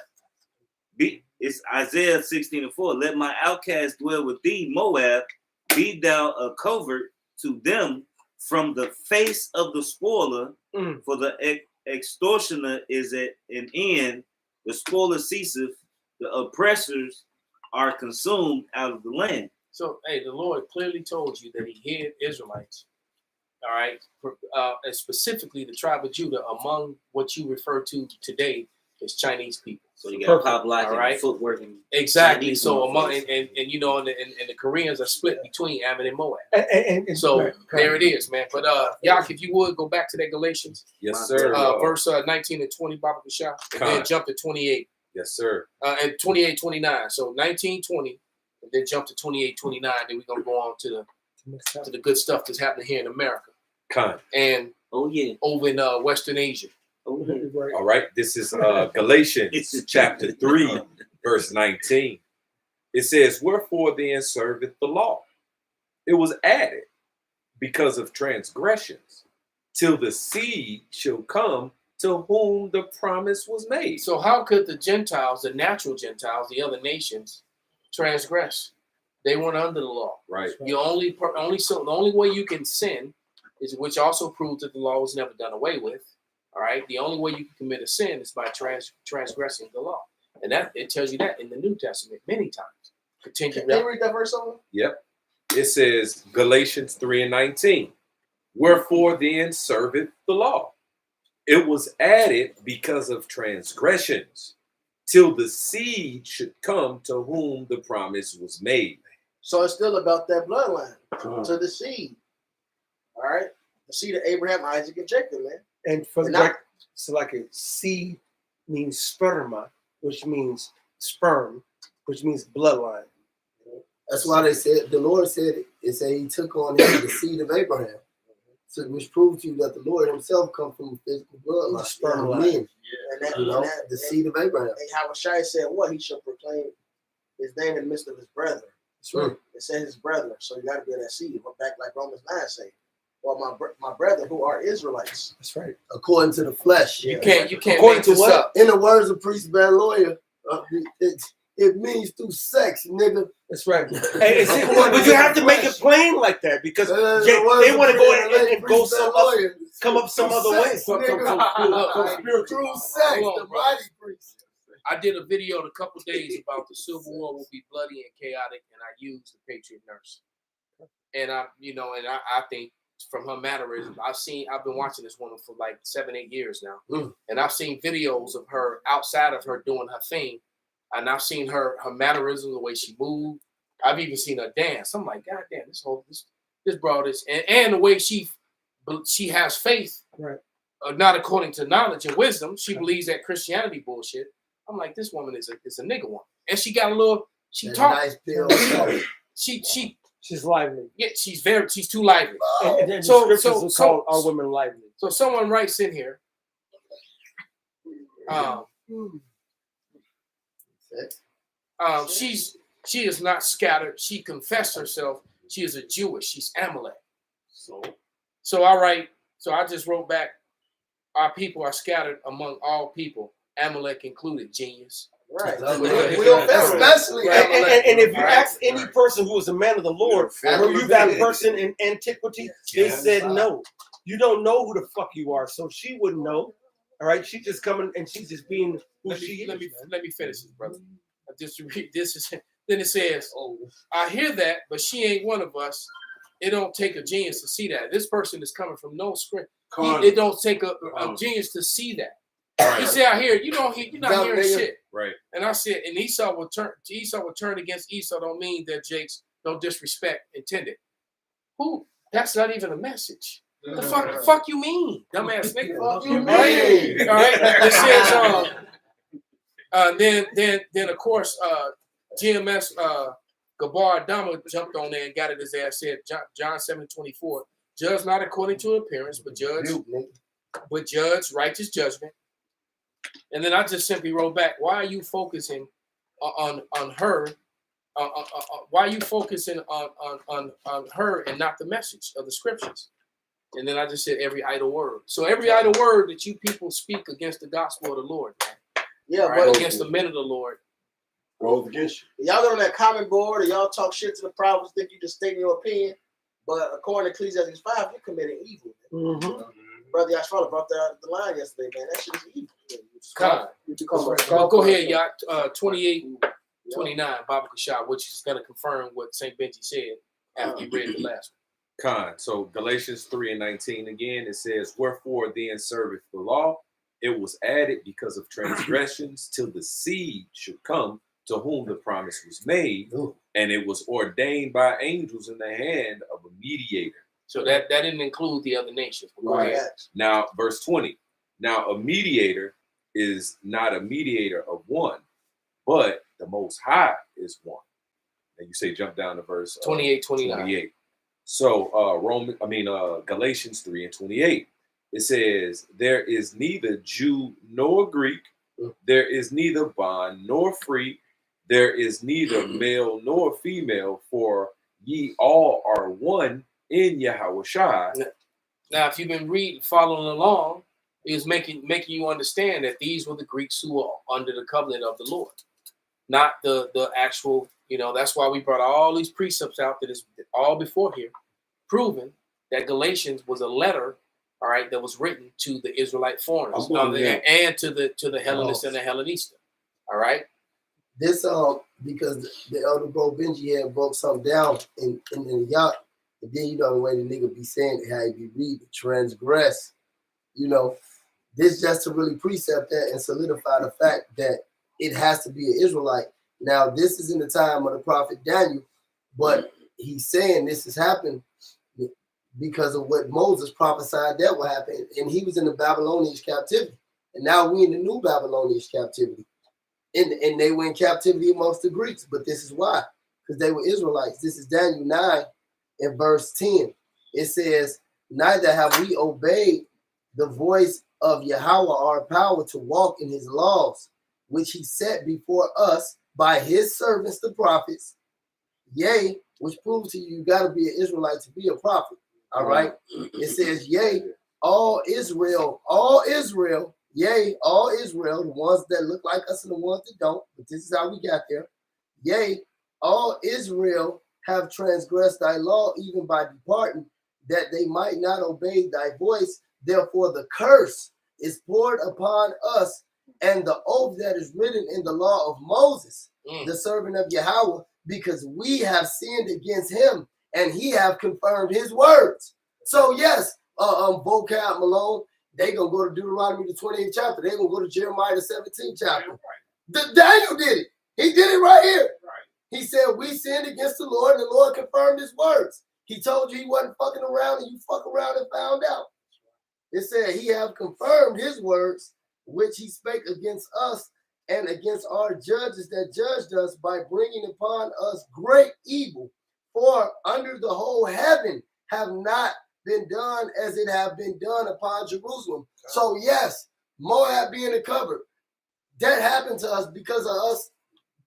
It's Isaiah 16:4. "Let my outcast dwell with thee, Moab. Be thou a covert to them from the face of the spoiler, for the extortioner is at an end. The spoiler ceaseth. The oppressors are consumed out of the land." So, hey, the Lord clearly told you that he hid Israelites all right, and specifically the tribe of Judah among what you refer to today as Chinese people. So you got pop lock All right. and footwork and Exactly. Chinese So among motherfuckers. and you know, and the Koreans are split between Ammon and Moab. And So there it is, man. But Yak, if you would go back to that Galatians, Yes, sir. verse 19 and 20, Baba Kashah, and then jump to 28. Yes, sir. And 28, 29. So 19, 20, and then jump to 28, 29. Then we're gonna go on to the good stuff that's happening here in America and Oh yeah. over in Western Asia. Oh yeah. All right. This is Galatians chapter 3, verse 19. It says, "Wherefore then serveth the law? It was added because of transgressions, till the seed shall come to whom the promise was made." So how could the Gentiles, the natural Gentiles, the other nations, transgress? They weren't under the law. Right. The only way you can sin is, which also proves that the law was never done away with. All right. The only way you can commit a sin is by transgressing the law, and that it tells you that in the New Testament many times. Continue. Can you read that verse over? Yep. It says Galatians 3 and 19. "Wherefore then serveth the law? It was added because of transgressions, till the seed should come to whom the promise was made." So it's still about that bloodline to the seed. All right, the seed of Abraham, Isaac, and Jacob, man. And for the And I- so like a seed means sperma, which means sperm, which means bloodline. That's why they said the Lord said it said he took on him the seed of Abraham. So which proves to you that the Lord himself comes from a physical bloodline. Sperm Men, line. And that, you know, and that, the seed of Abraham. and how Shai said, "What he shall proclaim his name in the midst of his brethren." That's right. It said his brethren, so you got to be of that seed. But back like Romans 9 say, "Well, my brethren who are Israelites." That's right. According to the flesh. You can't According make to this what? up. In the words of Priest Van Lawyer, it means through sex, nigga. That's right. But you have to make it plain like that because they want to go and go come up some other way. Through sex, the mighty priest. I did a video in a couple days about the Civil War will be bloody and chaotic, and I used the Patriot Nurse. And I think from her mannerisms, I've been watching this woman for like 7-8 years now, and I've seen videos of her outside of her doing her thing, and I've seen her mannerisms, the way she moved. I've even seen her dance. I'm like, God damn, this broad is, and the way she has faith, right? Not according to knowledge and wisdom. She believes that Christianity bullshit. I'm like, this woman is a nigga woman, and she got a little. She talks. Nice She's lively. Yeah, she's too lively. And then the scriptures will call our women lively. So someone writes in here. She is not scattered. She confessed herself. She is a Jewish. She's Amalek. So I write. So I just wrote back. Our people are scattered among all people, Amalek included. Genius. Right. Especially. And if you ask any person who was a man of the Lord, were you that person in antiquity? They said no. You don't know who the fuck you are, so she wouldn't know. All right, she's just coming and she's just being who she is. Let me finish this, brother. I just read this. Then it says, I hear that, but she ain't one of us. It don't take a genius to see that. This person is coming from no script. It don't take a genius to see that. Right. He said, I hear you're not hearing shit. Right. And I said, and Esau will turn against Esau don't mean that Jake's no disrespect intended. Who? That's not even a message. The fuck you mean? Dumbass nigga. Fuck you mean? All right. It says then of course GMS Gabar Adama jumped on there and got it his ass, said John 7:24, judge not according to appearance, but judge righteous judgment. And then I just simply wrote back, why are you focusing on her? Why are you focusing on her and not the message of the scriptures? And then I just said every idle word. So every idle word that you people speak against the gospel of the Lord, man. Yeah, right, but against the men of the Lord. Goes against you. Y'all get on that comment board and y'all talk shit to the prophets, think you just stating your opinion. But according to Ecclesiastes 5, you're committing evil. Mm-hmm. Brother Yashvala brought that out of the line yesterday, man. That shit is evil. Well, go ahead, y'all. 28, 29, Baba Kashab, which is going to confirm what St. Benji said after you read the last So Galatians 3:19 again, it says, wherefore then serveth the law? It was added because of transgressions till the seed should come to whom the promise was made, and it was ordained by angels in the hand of a mediator. So that didn't include the other nations. Right. Now, verse 20. Now, a mediator is not a mediator of one, but the Most High is one. And you say jump down to verse 28. So Galatians 3:28. It says, there is neither Jew nor Greek, there is neither bond nor free, there is neither male nor female, for ye all are one in Yahushua. Now, if you've been following along, is making you understand that these were the Greeks who were under the covenant of the Lord, not the actual. That's why we brought all these precepts out that is all before here, proving that Galatians was a letter, all right, that was written to the Israelite foreigners and to the Hellenists and the Hellenista. All right. This because the elder bro Benji had broke something down in the yacht, and then the way the nigga be saying it, how he be reading, transgress. This just to really precept that and solidify the fact that it has to be an Israelite. Now, this is in the time of the prophet Daniel, but he's saying this has happened because of what Moses prophesied that would happen. And he was in the Babylonian captivity. And now we in the new Babylonian captivity. And they were in captivity amongst the Greeks. But this is why. Because they were Israelites. This is Daniel 9 and verse 10. It says, neither have we obeyed the voice of Yahweh our power to walk in his laws, which he set before us by his servants, the prophets. Yea, which proves to you got to be an Israelite to be a prophet. All right. It says, yea, all Israel, yea, all Israel, the ones that look like us and the ones that don't, but this is how we got there. Yea, all Israel have transgressed thy law, even by departing, that they might not obey thy voice. Therefore, the curse is poured upon us, and the oath that is written in the law of Moses, the servant of Yahweh, because we have sinned against him, and he have confirmed his words. So yes, vocab Malone, they gonna go to Deuteronomy the 28th chapter. They gonna go to Jeremiah the 17th chapter. Daniel did it. He did it right here. He said, we sinned against the Lord, and the Lord confirmed his words. He told you he wasn't fucking around, and you fuck around and found out. It said he have confirmed his words, which he spake against us and against our judges that judged us, by bringing upon us great evil. For under the whole heaven have not been done as it have been done upon Jerusalem. So yes, Moab being covered, that happened to us because of us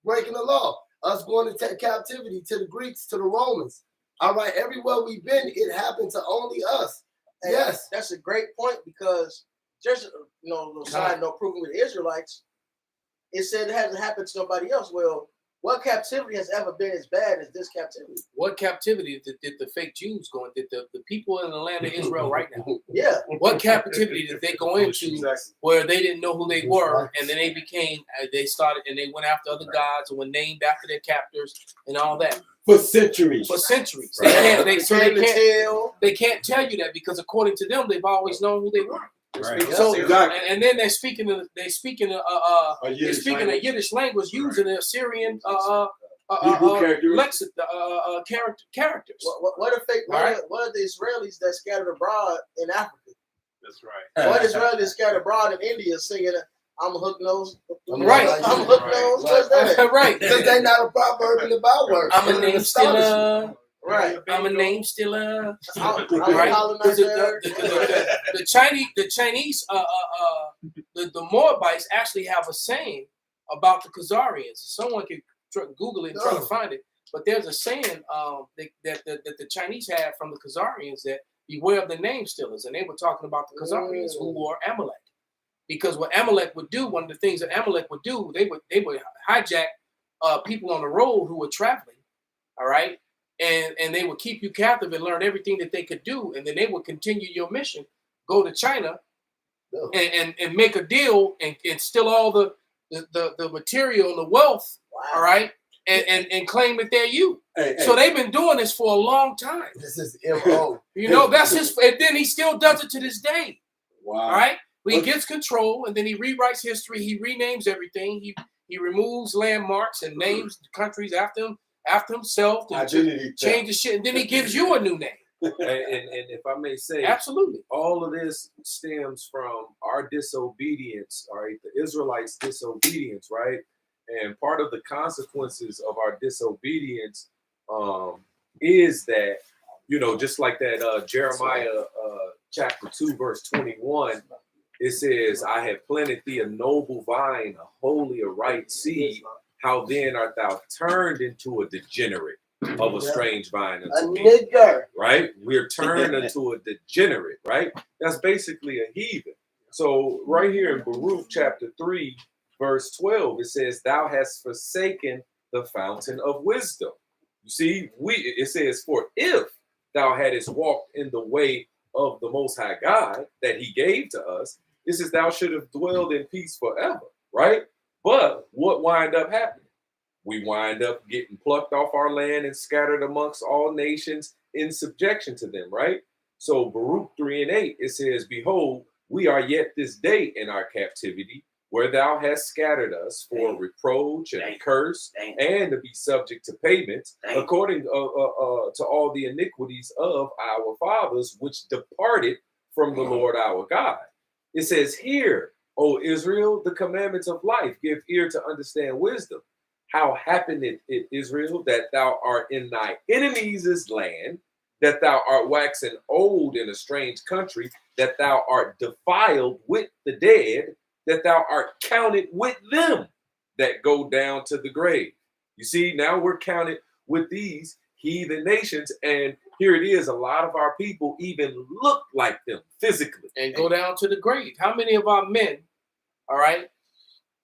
breaking the law, us going to captivity to the Greeks, to the Romans. All right, everywhere we've been, it happened to only us. And yes, that's a great point, because just little side note, proving with the Israelites, it said it hasn't happened to nobody else. Well, what captivity has ever been as bad as this captivity? What captivity did the fake Jews go in? Did the people in the land of Israel right now? Yeah. What captivity did they go into where they didn't know who they were, and then they became, they started, and they went after other gods and were named after their captors and all that for centuries. For centuries, Right. they can't tell you that, because according to them, they've always known who they were. Right. So Exactly. and then they're speaking a Yiddish language using the Assyrian characters. What are the Israelis that scattered abroad in Africa? That's right. What Israelis scattered abroad in India singing I'm a hook nose? Right. I'm a hook nose. What's that? Right. Because they not a proverb in the Bible word. I'm a name stealer. Right. I'm a name stealer. I'm Right. colonizer. The Chinese, the Moabites actually have a saying about the Khazarians. Someone can Google it and try to find it. But there's a saying that the Chinese had from the Khazarians, that beware of the name stealers. And they were talking about the Khazarians who were Amalek. Because what Amalek would do, one of the things that Amalek would do, they would hijack people on the road who were traveling, all right? And they would keep you captive and learn everything that they could do. And then they would continue your mission, go to China and make a deal and steal all the material and the wealth, all right? And claim that they're you. So they've been doing this for a long time. This is MO. You know, that's his, and then he still does it to this day. Wow. All right. He gets control, and then he rewrites history. He renames everything. He removes landmarks and names countries after himself. And changes shit, and then he gives you a new name. And if I may say, absolutely, all of this stems from our disobedience. All right, the Israelites' disobedience, right? And part of the consequences of our disobedience is that, you know, just like that Jeremiah chapter 2, verse 21, it says, I have planted thee a noble vine, a holy, a right seed. How then art thou turned into a degenerate of a strange vine unto me? Nigger. Right? We're turned into a degenerate, right? That's basically a heathen. So right here in Baruch chapter 3, verse 12, it says, thou hast forsaken the fountain of wisdom. You see, it says, for if thou hadst walked in the way of the Most High God that he gave to us, it says thou should have dwelled in peace forever, right? But what wind up happening? We wind up getting plucked off our land and scattered amongst all nations in subjection to them, right? So Baruch 3 and 8, it says, behold, we are yet this day in our captivity, where thou hast scattered us for reproach and curse, and to be subject to payments, according to all the iniquities of our fathers, which departed from the Lord our God. It says, hear, O Israel, the commandments of life, give ear to understand wisdom. How happened it, Israel, that thou art in thy enemies' land, that thou art waxen old in a strange country, that thou art defiled with the dead, that thou art counted with them that go down to the grave. You see, now we're counted with these heathen nations, and here it is, a lot of our people even look like them physically. And go down to the grave. How many of our men, all right,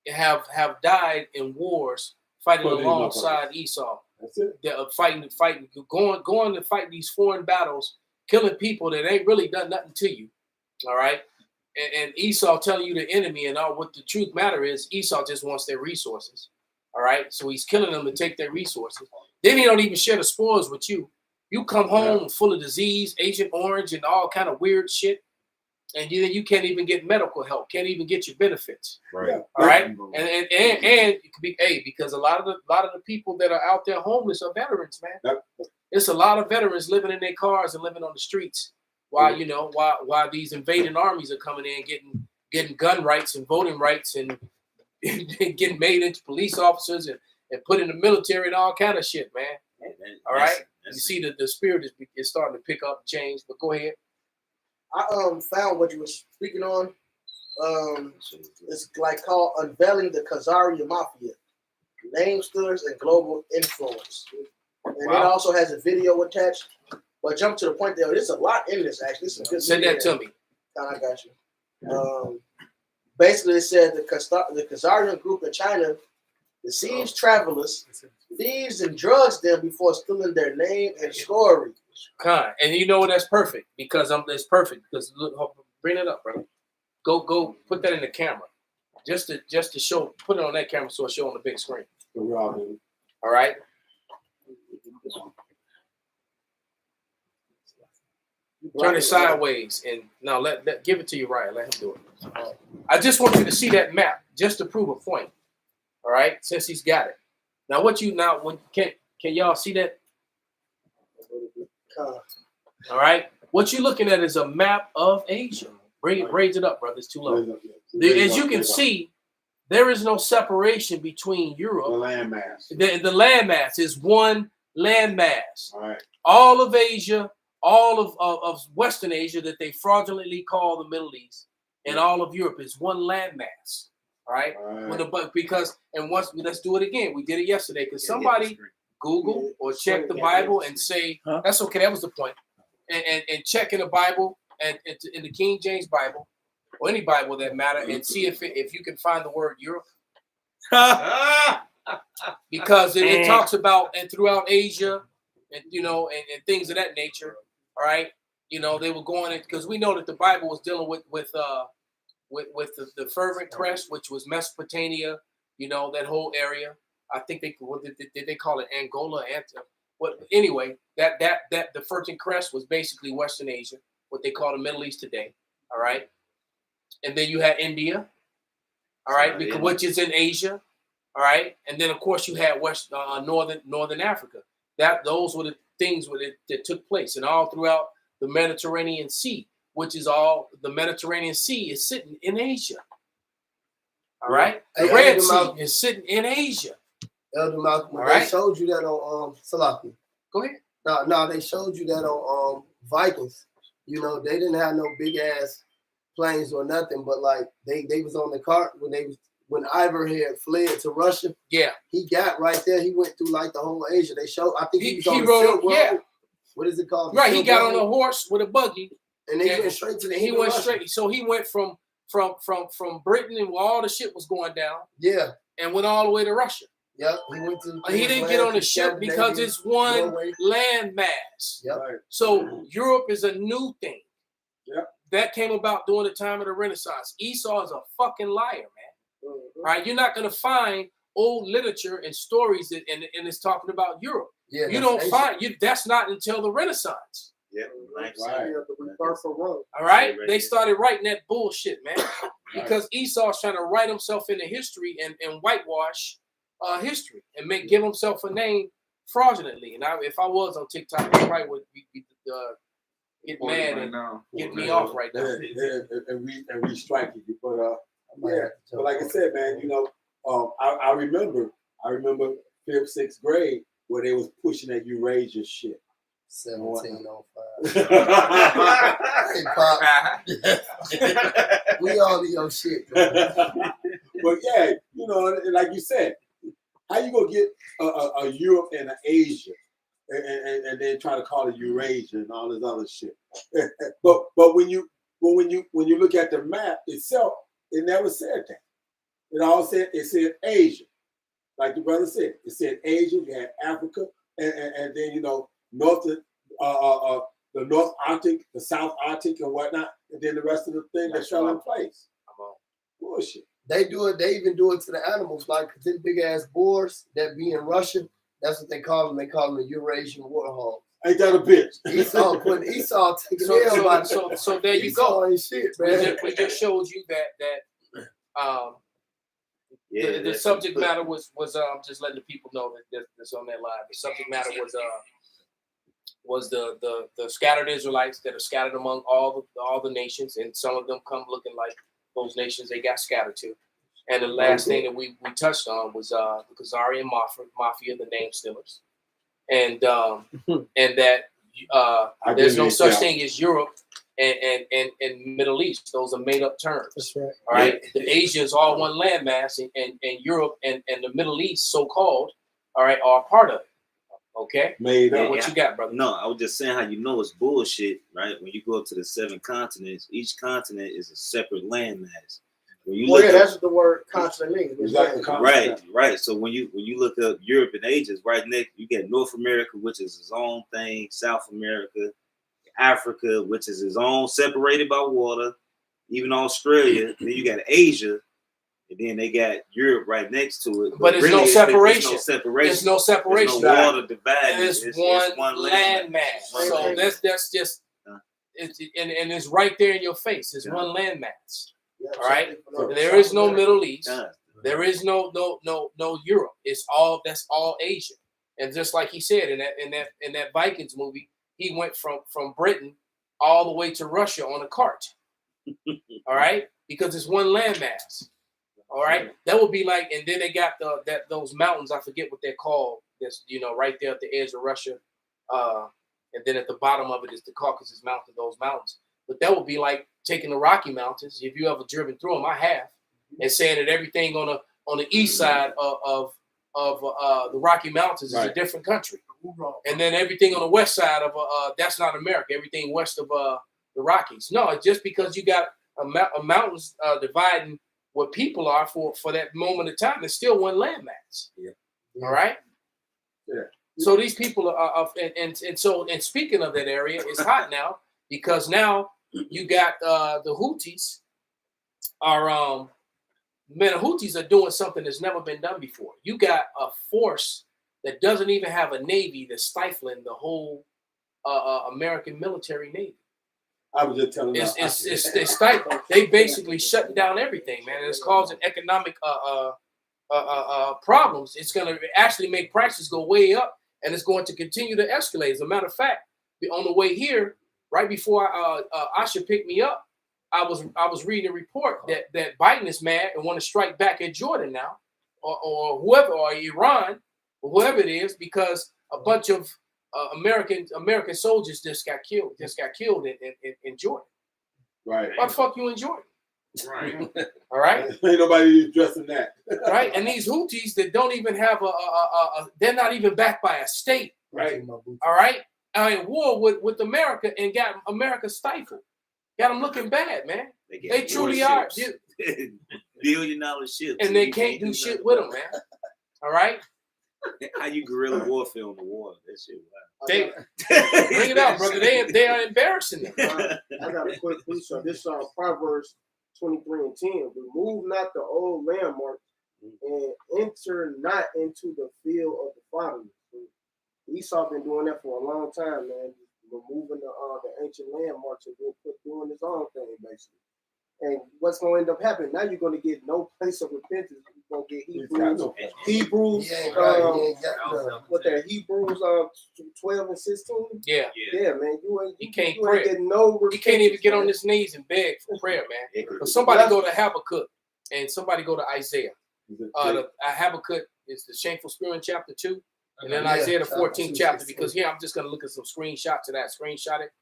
have died in wars fighting alongside Esau? That's it. They're fighting, going to fight these foreign battles, killing people that ain't really done nothing to you, all right? And Esau telling you the enemy, and all what the truth matter is, Esau just wants their resources, all right? So he's killing them to take their resources. Then he don't even share the spoils with you. You come home full of disease, Agent Orange, and all kind of weird shit, and you can't even get medical help, can't even get your benefits. Right. All right. And it could be because a lot of the people that are out there homeless are veterans, man. It's a lot of veterans living in their cars and living on the streets while while these invading armies are coming in, getting gun rights and voting rights and getting made into police officers and put in the military and all kind of shit, man. All right. You see that the spirit is starting to pick up and change, but go ahead. I found what you were speaking on. It's like called Unveiling the Khazarian Mafia, Namesters and Global Influence. And it also has a video attached. But jump to the point there, there's a lot in this actually. This is good. Send that to me. I got you. Basically, it said the Khazarian group in China deceives travelers, thieves, and drugs them before stealing their name and story. And you know what? That's perfect because it's perfect because look, bring it up, brother. Go put that in the camera, just to show. Put it on that camera so it show on the big screen. All right. Turn it sideways and now let give it to you right. Let him do it. I just want you to see that map just to prove a point. All right, since he's got it. Now, can y'all see that? All right. What you're looking at is a map of Asia. Raise it up, brother. It's too low. As you can see, there is no separation between Europe. The landmass. The landmass is one landmass. All right. All of Asia, all of Western Asia that they fraudulently call the Middle East, and all of Europe is one landmass. All right. Let's do it again. We did it yesterday because somebody Google or check the Bible and say that's okay. That was the point. And check in the Bible and in the King James Bible or any Bible that matter and see if you can find the word Europe. Because it talks about and throughout Asia and and things of that nature. All right. They were going because we know that the Bible was dealing with the fervent crest, which was Mesopotamia, that whole area. I think they call it Angola, What anyway, that the Fertile Crest was basically Western Asia, what they call the Middle East today. All right. And then you had India, all right, because, which is in Asia, all right. And then of course you had northern Africa. Those were the things that took place, and all throughout the Mediterranean Sea, which is all the Mediterranean Sea is sitting in Asia. All right, the Red Sea is sitting in Asia. Elder Malcolm, All they right. showed you that on Salaki. Go ahead. No, they showed you that on Vikings. You know, they didn't have no big ass planes or nothing, but like they was on the cart when Ivor had fled to Russia. Yeah, he got right there. He went through like the whole Asia. They showed. I think he was on the rode. Silk Road. Yeah. What is it called? Right. He got on a horse with a buggy, and they went straight to the. He went straight. So he went from Britain and where all the shit was going down. Yeah. And went all the way to Russia. Yep. He went to. He didn't get on the ship because it's one landmass. Yep. So Europe is a new thing. Yep. That came about during the time of the Renaissance. Esau is a fucking liar, man. Mm-hmm. Right? You're not gonna find old literature and stories and it's talking about Europe. Yeah, you don't find that's not until the Renaissance. Yeah, right. All right, they started writing that bullshit, man, because Esau's trying to write himself into history and whitewash history and give himself a name fraudulently. And if I was on TikTok, I probably would get mad and get me off right now. And restrike you. But like I said, man, you know, I remember 5th, 6th grade where they was pushing that Eurasia shit. 1705. Hey, Pop. We all in your shit. But yeah, you know, like you said, how you gonna get a Europe and an Asia and then try to call it Eurasia and all this other shit? but when you look at the map itself, it never said that. It said Asia, like the brother said. It said Asia. You had Africa, and then you know the North Arctic, the South Arctic, and whatnot, and then the rest of the thing that fell in place. Bullshit. They do it. They even do it to the animals, like them big ass boars that be in Russia. That's what they call them. They call them the Eurasian warthog. Ain't that a bitch? Esau taking everybody. So there you Esau go. Ain't shit, man. We just showed you that the subject matter was just letting the people know that's on that live. The subject matter was the scattered Israelites that are scattered among all the nations, and some of them come looking like those nations they got scattered to. And the last thing that we touched on was the Khazarian Mafia, the name stealers, and that there's no such thing as Europe and Middle East. Those are made up terms. That's right. All right. The Asia is all one landmass, and Europe and the Middle East, so called, all right, are part of it. Okay. Made up. What you got, brother? No, I was just saying how you know it's bullshit, right? When you go up to the 7 continents, each continent is a separate landmass. When you that's what the word continent means. Exactly. Right. So when you look up Europe and Asia, it's right next. You get North America, which is its own thing. South America, Africa, which is its own, separated by water. Even Australia. Then you got Asia. And then they got Europe right next to it. But really, no separation. There's no separation. There's no separation. Water dividing. It's one landmass. So that's just it's and it's right there in your face. It's one landmass. All right. There is no Middle East. There is no Europe. That's all Asia. And just like he said in that Vikings movie, he went from Britain all the way to Russia on a cart. All right, because it's one landmass. All right, that would be like, and then they got those mountains. I forget what they're called. That's right there at the edge of Russia, and then at the bottom of it is the Caucasus Mountain. Those mountains, but that would be like taking the Rocky Mountains. If you ever driven through them, I have, and saying that everything on the east side of the Rocky Mountains is a different country, and then everything on the west side of that's not America. Everything west of the Rockies. No, it's just because you got a mountains dividing what people are for that moment of time. It's still one landmass. Yeah. All right. Yeah. So these people are and speaking of that area, it's hot now because now you got the Houthis are the Houthis are doing something that's never been done before. You got a force that doesn't even have a navy that's stifling the whole American military navy. I was just telling They basically shut down everything, man. And it's causing economic problems. It's going to actually make prices go way up, and it's going to continue to escalate. As a matter of fact, on the way here, right before Asha picked me up, I was reading a report that Biden is mad and want to strike back at Jordan now, or whoever, or Iran, or whoever it is, because a bunch of American soldiers just got killed in Jordan. Right. Why the fuck you in Jordan? Right. All right. Ain't nobody addressing that. Right. And these Houthis that don't even have they're not even backed by a state. Right. All right. Are in war with America and got America stifled. Got them looking bad, man. They truly are. $1 billion ships. And they can't do shit with them, man. All right. How you guerrilla warfare on the water? That shit. Wow. They bring it up, brother. They are embarrassing them. I got a quick precept. This Proverbs 23 and 10. Remove not the old landmarks and enter not into the field of the fatherless. Esau been doing that for a long time, man. Removing the ancient landmarks and doing his own thing, basically. And what's going to end up happening? Now you're going to get no place of repentance. You're going to get Hebrews, what that Hebrews 12 and 16. Yeah, man. You can't you pray. Ain't get no you can't even get on his knees and beg for prayer, man. But somebody go to Habakkuk and somebody go to Isaiah. Habakkuk is the shameful spirit in chapter 2. And then Isaiah the 14th chapter, because here I'm just going to look at some screenshots of that. Screenshot it.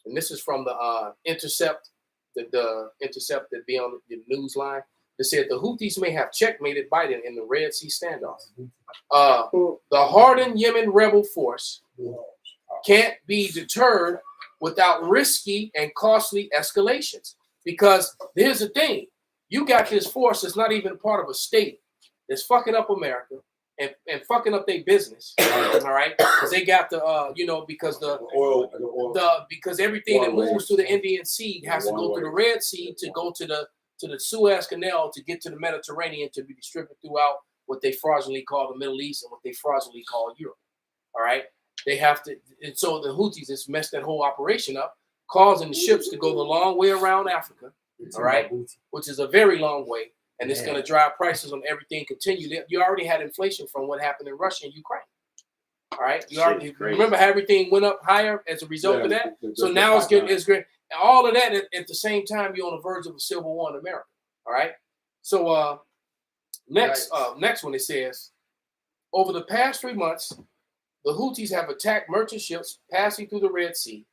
And this is from the Intercept, the Intercept that be on the news line. It said the Houthis may have checkmated Biden in the Red Sea standoff. The hardened Yemen rebel force can't be deterred without risky and costly escalations. Because here's the thing. You got this force that's not even part of a state that's fucking up America. And fucking up their business, all right? Because they got because because everything that moves through the Indian Sea has to go through the Red Sea to go to the Suez Canal to get to the Mediterranean to be distributed throughout what they fraudulently call the Middle East and what they fraudulently call Europe, all right? They have to, and so the Houthis just messed that whole operation up, causing the ships to go the long way around Africa, all right? Which is a very long way. And it's going to drive prices on everything continue. You already had inflation from what happened in Russia and Ukraine. All right. You already remember how everything went up higher as a result of that? So now it's great. All of that at the same time, you're on the verge of a civil war in America. All right. So next one, it says, over the past 3 months, the Houthis have attacked merchant ships passing through the Red Sea,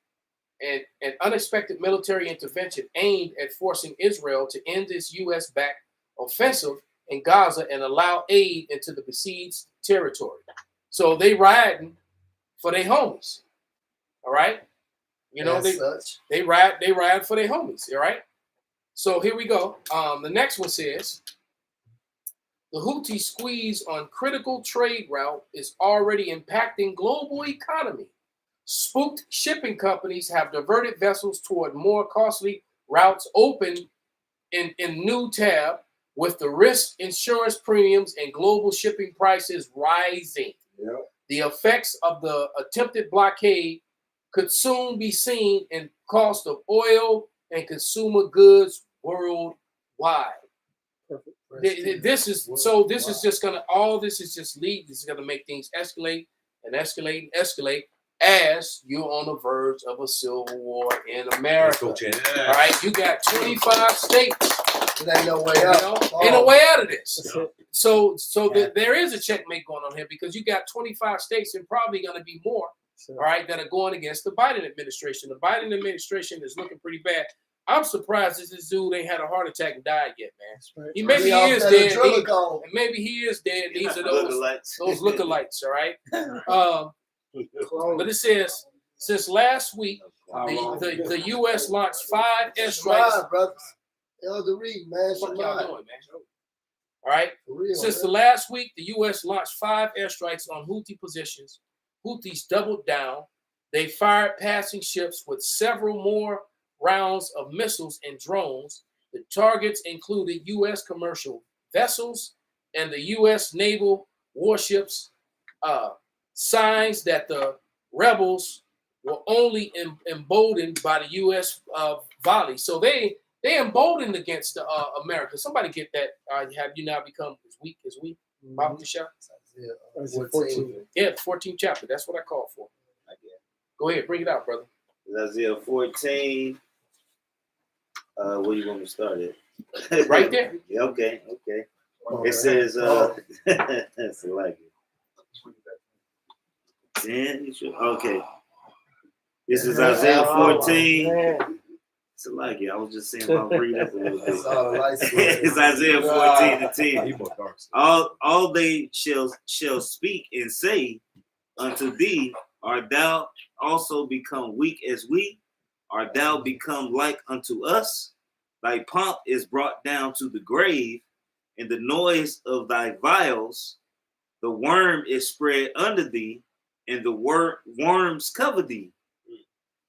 and an unexpected military intervention aimed at forcing Israel to end its U.S.-backed offensive in Gaza and allow aid into the besieged territory. So they riding for their homies. All right. They ride for their homies. All right. So here we go. The next one says the Houthi squeeze on critical trade route is already impacting global economy. Spooked shipping companies have diverted vessels toward more costly routes open in new tab, with the risk insurance premiums and global shipping prices rising. Yep. The effects of the attempted blockade could soon be seen in cost of oil and consumer goods worldwide. This is just gonna make things escalate and escalate and escalate as you're on the verge of a civil war in America. All right, you got 25 states. Ain't no way out. Ain't no way out of this. So there is a checkmate going on here because you got 25 states and probably going to be more, all right, that are going against the Biden administration. The Biden administration is looking pretty bad. I'm surprised that this dude ain't had a heart attack and died yet, man. Maybe he is dead. Maybe he is dead. These are those lookalikes, all right? But it says, since last week, the U.S. launched 5 airstrikes. Elder Reed, man. What y'all doing, man? All right. Since the last week, the U.S. launched 5 airstrikes on Houthi positions. Houthis doubled down. They fired passing ships with several more rounds of missiles and drones. The targets included U.S. commercial vessels and the U.S. naval warships signs that the rebels were only emboldened by the U.S. volley. So they emboldened against America. Somebody get that. Have you now become as weak as we? Bible to shout. Yeah, 14. Yeah, the 14th chapter. That's what I called for. Go ahead, bring it out, brother. Isaiah 14. Where you want me to start it? Right there. Yeah, okay. It says, that's like it. Okay. This is Isaiah 14. It's like it. I was just saying I'll read up a little bit. It's Isaiah 14:10. All they shall speak and say unto thee, art thou also become weak as we? Art thou become like unto us? Thy pomp is brought down to the grave, and the noise of thy vials, the worm is spread under thee, and the worms cover thee.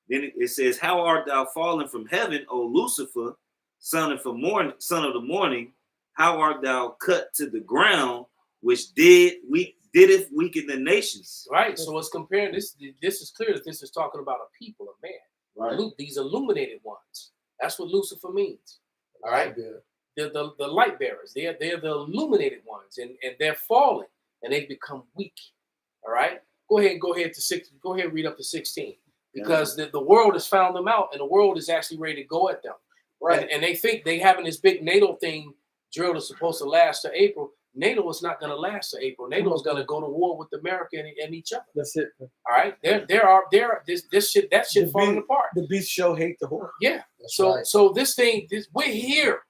Then it says, how art thou fallen from heaven, O Lucifer, son of the morning? How art thou cut to the ground, which dideth weaken the nations? Right. So it's comparing this. This is clear that this is talking about a people, a man. Right. These illuminated ones. That's what Lucifer means. All right. They're the light bearers. They're the illuminated ones, and they're falling, and they've become weak. All right. Go ahead to 6. Go ahead and read up to 16. Because the world has found them out, and the world is actually ready to go at them. Right. And they think they having this big NATO thing drill that's supposed to last to April. NATO is not going to last to April. NATO is going to go to war with America and each other. That's it. All right. This shit falling apart. The beast show hate the horror. Yeah. So this thing, we're here.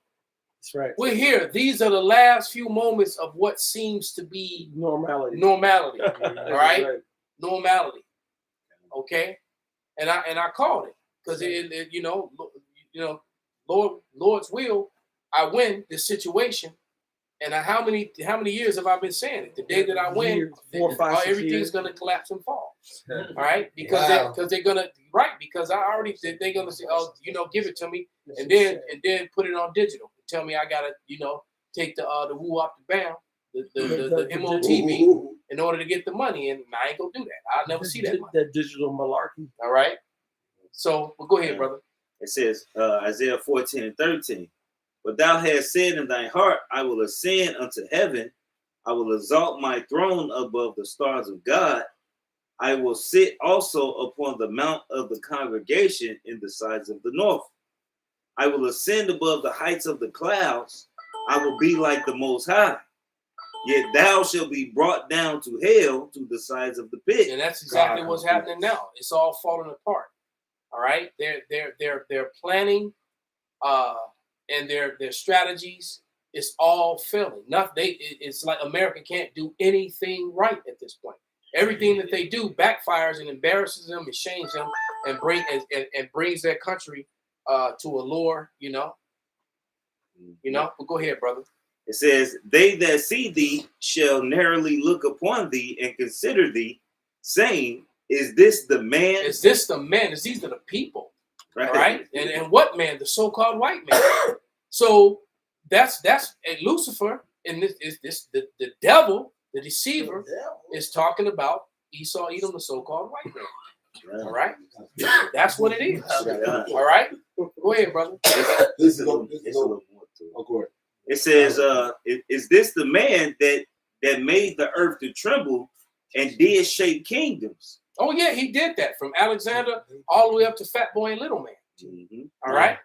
That's right. We're here. These are the last few moments of what seems to be normality. All right. Normality. Okay. And I called it because it Lord's will, I win this situation. And how many years have I been saying it? The day that I win, 4, 5, 6 everything's years. gonna collapse and fall. All right, because they're gonna because I already said they're gonna say, oh, give it to me, and then put it on digital. Tell me I gotta take the woo off the bam, the MOTV in order to get the money, and I ain't gonna do that. I'll never see that money. That digital malarkey. All right. So, well, go ahead, brother. It says Isaiah 14:13. But thou hast said in thy heart, I will ascend unto heaven. I will exalt my throne above the stars of God. I will sit also upon the mount of the congregation in the sides of the north. I will ascend above the heights of the clouds. I will be like the Most High. Yet thou shalt be brought down to hell, to the sides of the pit. And that's exactly what's happening now. It's all falling apart. All right, they're planning, and their strategies is all failing. It's like America can't do anything right at this point. Everything that they do backfires and embarrasses them and shames them and brings their country to a lower, But go ahead, brother. It says, they that see thee shall narrowly look upon thee and consider thee, saying, is this the man? Is this the man? These are the people. Right. All right. And what man? The so-called white man. So that's Lucifer, and the devil, the deceiver, is talking about Esau, Edom, the so-called white man. All right. That's what it is. All right. Go ahead, brother. It says, is this the man that made the earth to tremble and did shake kingdoms? Oh yeah, he did that from Alexander all the way up to Fat Boy and Little Man. Mm-hmm. All right.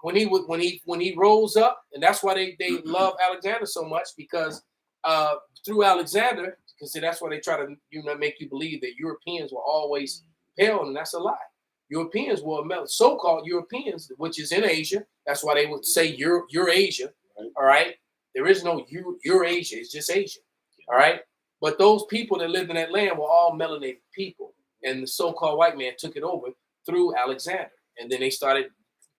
When he rose up, and that's why they love Alexander so much, because through Alexander, because that's why they try to make you believe that Europeans were always pale, and that's a lie. Europeans were so-called Europeans, which is in Asia. That's why they would say Eurasia. All right. There is no Eurasia. It's just Asia. All right. But those people that lived in that land were all melanated people, and the so-called white man took it over through Alexander, and then they started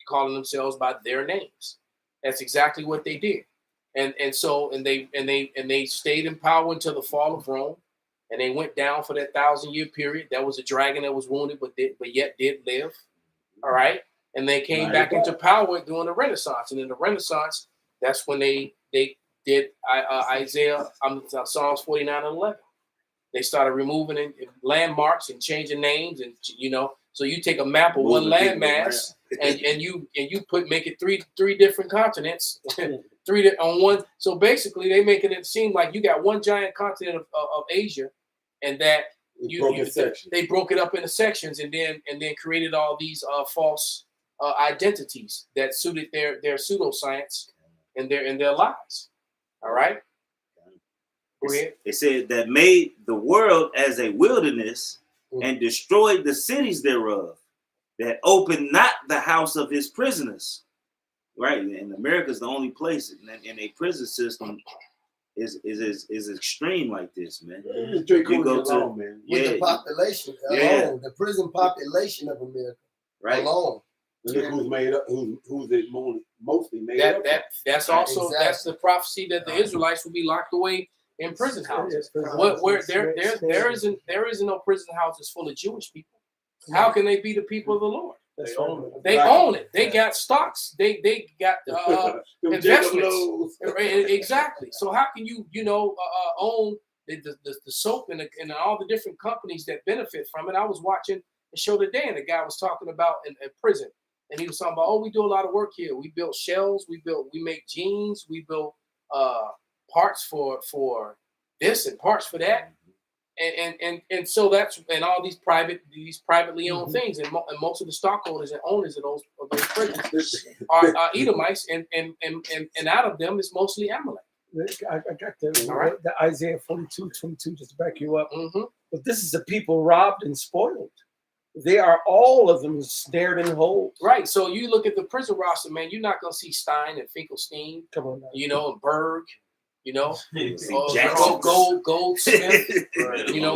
calling themselves by their names. That's exactly what they did, and they stayed in power until the fall of Rome, and they went down for that 1,000-year period. That was a dragon that was wounded, but yet did live. All right, and they came back into power during the Renaissance, and in the Renaissance, that's when they did Isaiah, Psalms 49 and 11. They started removing landmarks and changing names, and so you take a map of one landmass and you make it three different continents, on one. So basically, they making it seem like you got one giant continent of Asia, and that they broke it up into sections, and then created all these false identities that suited their pseudoscience and their lies. All right. Go ahead. It said that made the world as a wilderness and destroyed the cities thereof, that opened not the house of his prisoners. Right, and America's the only place in a prison system is extreme like this, man. You go to, man. With the population alone, the prison population of America alone. Look who's made up, who's it mostly made up. That's also that's the prophecy that the Israelites will be locked away in prison houses. Where there isn't no prison houses full of Jewish people. How can they be the people of the Lord? They own it. They got stocks. They got investments. Exactly. So how can you own the soap and all the different companies that benefit from it? I was watching a show today, and the guy was talking about in prison, and he was talking about, we do a lot of work here. We build shells. We make jeans. We build parts for this and parts for that. And so that's and all these privately owned things, and most of the stockholders and owners of those prisons are Edomites, and out of them is mostly Amalek. I got the Isaiah 42:22 just to back you up. But this is the people robbed and spoiled. They are all of them snared and hold. Right. So you look at the prison roster, man. You're not gonna see Stein and Finkelstein. Come on, and Berg. Goldsmith,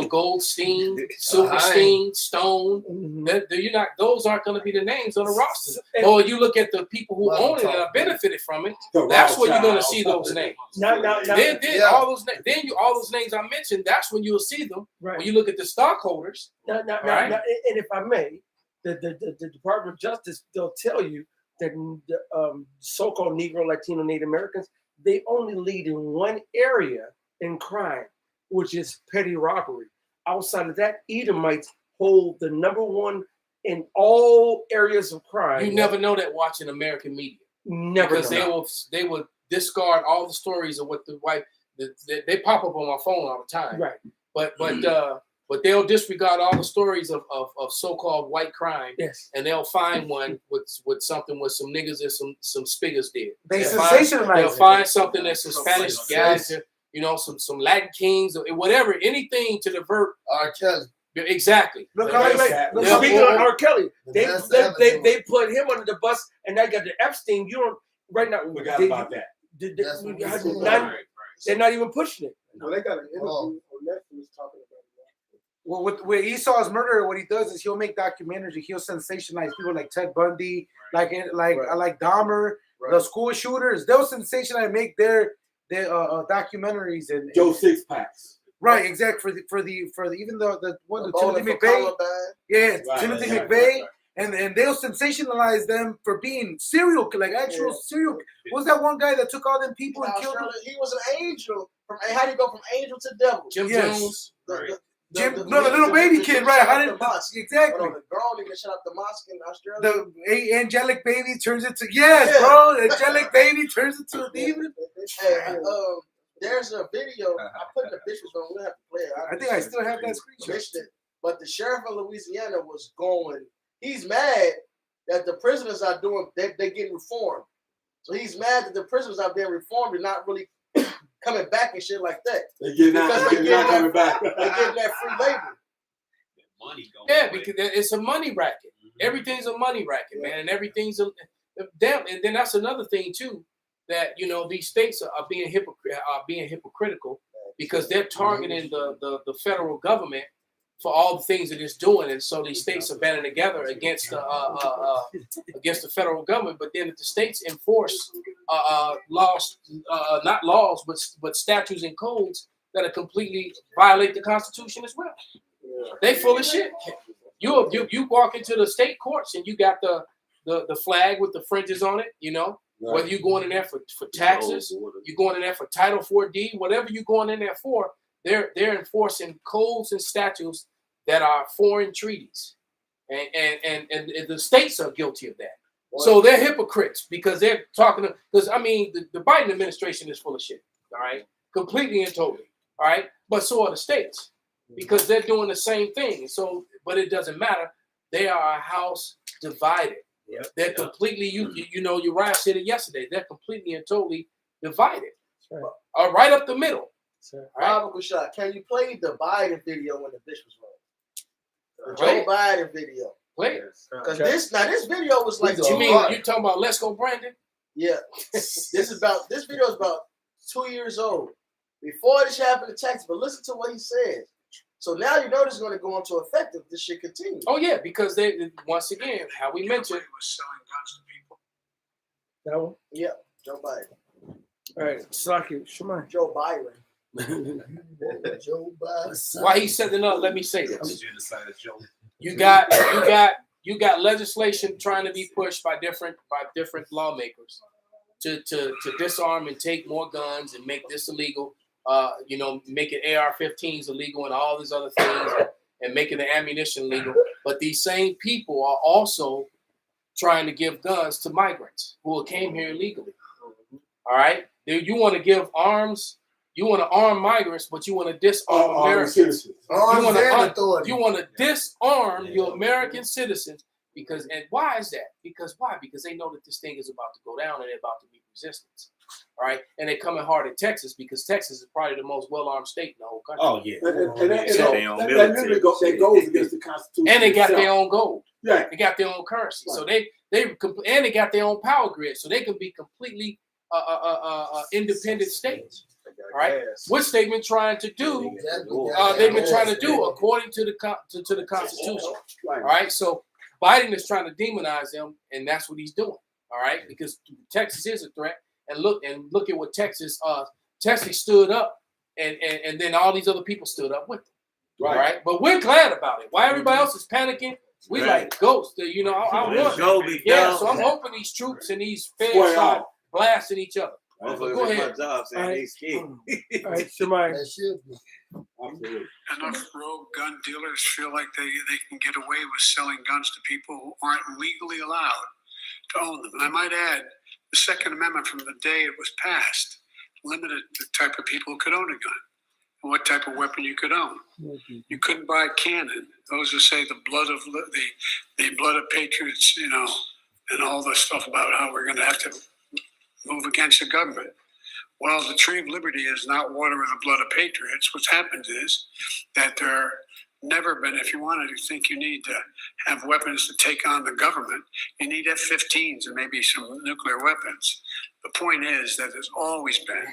Goldstein, Silverstein, Stone. Those aren't going to be the names on the roster. Or you look at the people who own it and have benefited from it. That's where you're going to see those names. All those names I mentioned. That's when you'll see them. Right. When you look at the stockholders. And if I may, the Department of Justice, they'll tell you that the so-called Negro, Latino, Native Americans, they only lead in one area in crime, which is petty robbery. Outside of that, Edomites hold the number one in all areas of crime. You never know that watching American media. Never, because they will discard all the stories of what the white they pop up on my phone all the time. Right. But they'll disregard all the stories of so-called white crime, yes, and they'll find one with something with some niggas and some spiggers did. They'll find something that's some Spanish guys, some Latin kings or whatever, anything to divert R. Kelly. Exactly. Look, speaking on R. Kelly, they put him under the bus, and they got the Epstein. You don't right now. Forgot about that. They're not even pushing it. Well, they got an interview on Netflix talking about it. Well, with Esau's murderer, what he does is he'll make documentaries. He'll sensationalize people like Ted Bundy, like Dahmer, the school shooters. They'll sensationalize, make their documentaries and Joe Sixpacks. Right, exactly for the even the one Timothy McVeigh, Timothy McVeigh, and they'll sensationalize them for being serial serial. What was that one guy that took all them people and killed them? He was an angel. How do you go from angel to devil? Jim Jones. The little baby kid, right? Exactly. The girl nigga shut up the mosque in Australia. The angelic baby turns into bro. Angelic baby turns into a demon. Hey, there's a video I put in the pictures on. We'll have to play it. I think I still have that screenshot. But the sheriff of Louisiana was going. He's mad that the prisoners are doing. They're getting reformed. So he's mad that the prisoners are being reformed and not really coming back and shit like that. They're not coming back. They're getting that free labor. Money going away. Because it's a money racket. Everything's a money racket, man, and everything's a damn. And then that's another thing too, that these states are being hypocritical because they're targeting the federal government for all the things that it's doing, and so these states are banding together against the federal government. But then if the states enforce laws, not laws, but statutes and codes that are completely violate the Constitution as well, they full of shit. You walk into the state courts and you got the flag with the fringes on it, whether you're going in there for taxes, you're going in there for Title 4D, whatever you're going in there for. they're enforcing codes and statutes that are foreign treaties, and the states are guilty of that. So they're hypocrites because they're talking because I mean the Biden administration is full of shit. All right, completely and totally. All right, but so are the states because they're doing the same thing. So, but it doesn't matter. They are a house divided. Yep. They're completely. You know, Uriah said it yesterday. They're completely and totally divided. Right. Right up the middle. Robert Bashad, can you play the Biden video when the bitch was wrong? The Play Joe Biden video. Play it. Because this video was like You mean you talking about Let's Go Brandon? Yeah. This video is about 2 years old. Before this happened in Texas, but listen to what he says. So now you know this is going to go into effect if this shit continues. Oh yeah, because they once again, how we mentioned, was selling guns to people. That one? Yeah, Joe Biden. All right, Saki, Shemai. Joe Byron. Joe Biden. while he's setting up, let me say this. You got legislation trying to be pushed by different lawmakers to disarm and take more guns and make this illegal. Making AR-15s illegal and all these other things, and making the ammunition legal. But these same people are also trying to give guns to migrants who came here illegally. All right, you want to give arms. You want to arm migrants, but you want to disarm Americans. You want to disarm your American citizens and why is that? Because they know that this thing is about to go down and they're about to meet resistance. All right, and they're coming hard in Texas because Texas is probably the most well-armed state in the whole country. Oh yeah, that literally goes against the Constitution. And they got their own gold. Yeah, they got their own currency. Right. So they got their own power grid, so they can be completely independent states. All right, which they've been trying to do. According to the Constitution. All right, so Biden is trying to demonize them, and that's what he's doing. All right, because Texas is a threat. And look at what Texas stood up, and then all these other people stood up with them. Right. But we're glad about it. Why everybody else is panicking? We like ghosts. I want. Yeah. So I'm hoping these troops and these feds start blasting each other. Go ahead. Job saying they scared. All right, Shemai. Enough rogue gun dealers feel like they can get away with selling guns to people who aren't legally allowed to own them. And I might add, the Second Amendment from the day it was passed limited the type of people who could own a gun and what type of weapon you could own. You couldn't buy a cannon. Those who say the blood of patriots, and all the stuff about how we're going to have to move against the government. Well, the tree of liberty is not water with the blood of patriots. What's happened is that there never been, if you wanted to think you need to have weapons to take on the government, you need F-15s and maybe some nuclear weapons. The point is that there's always been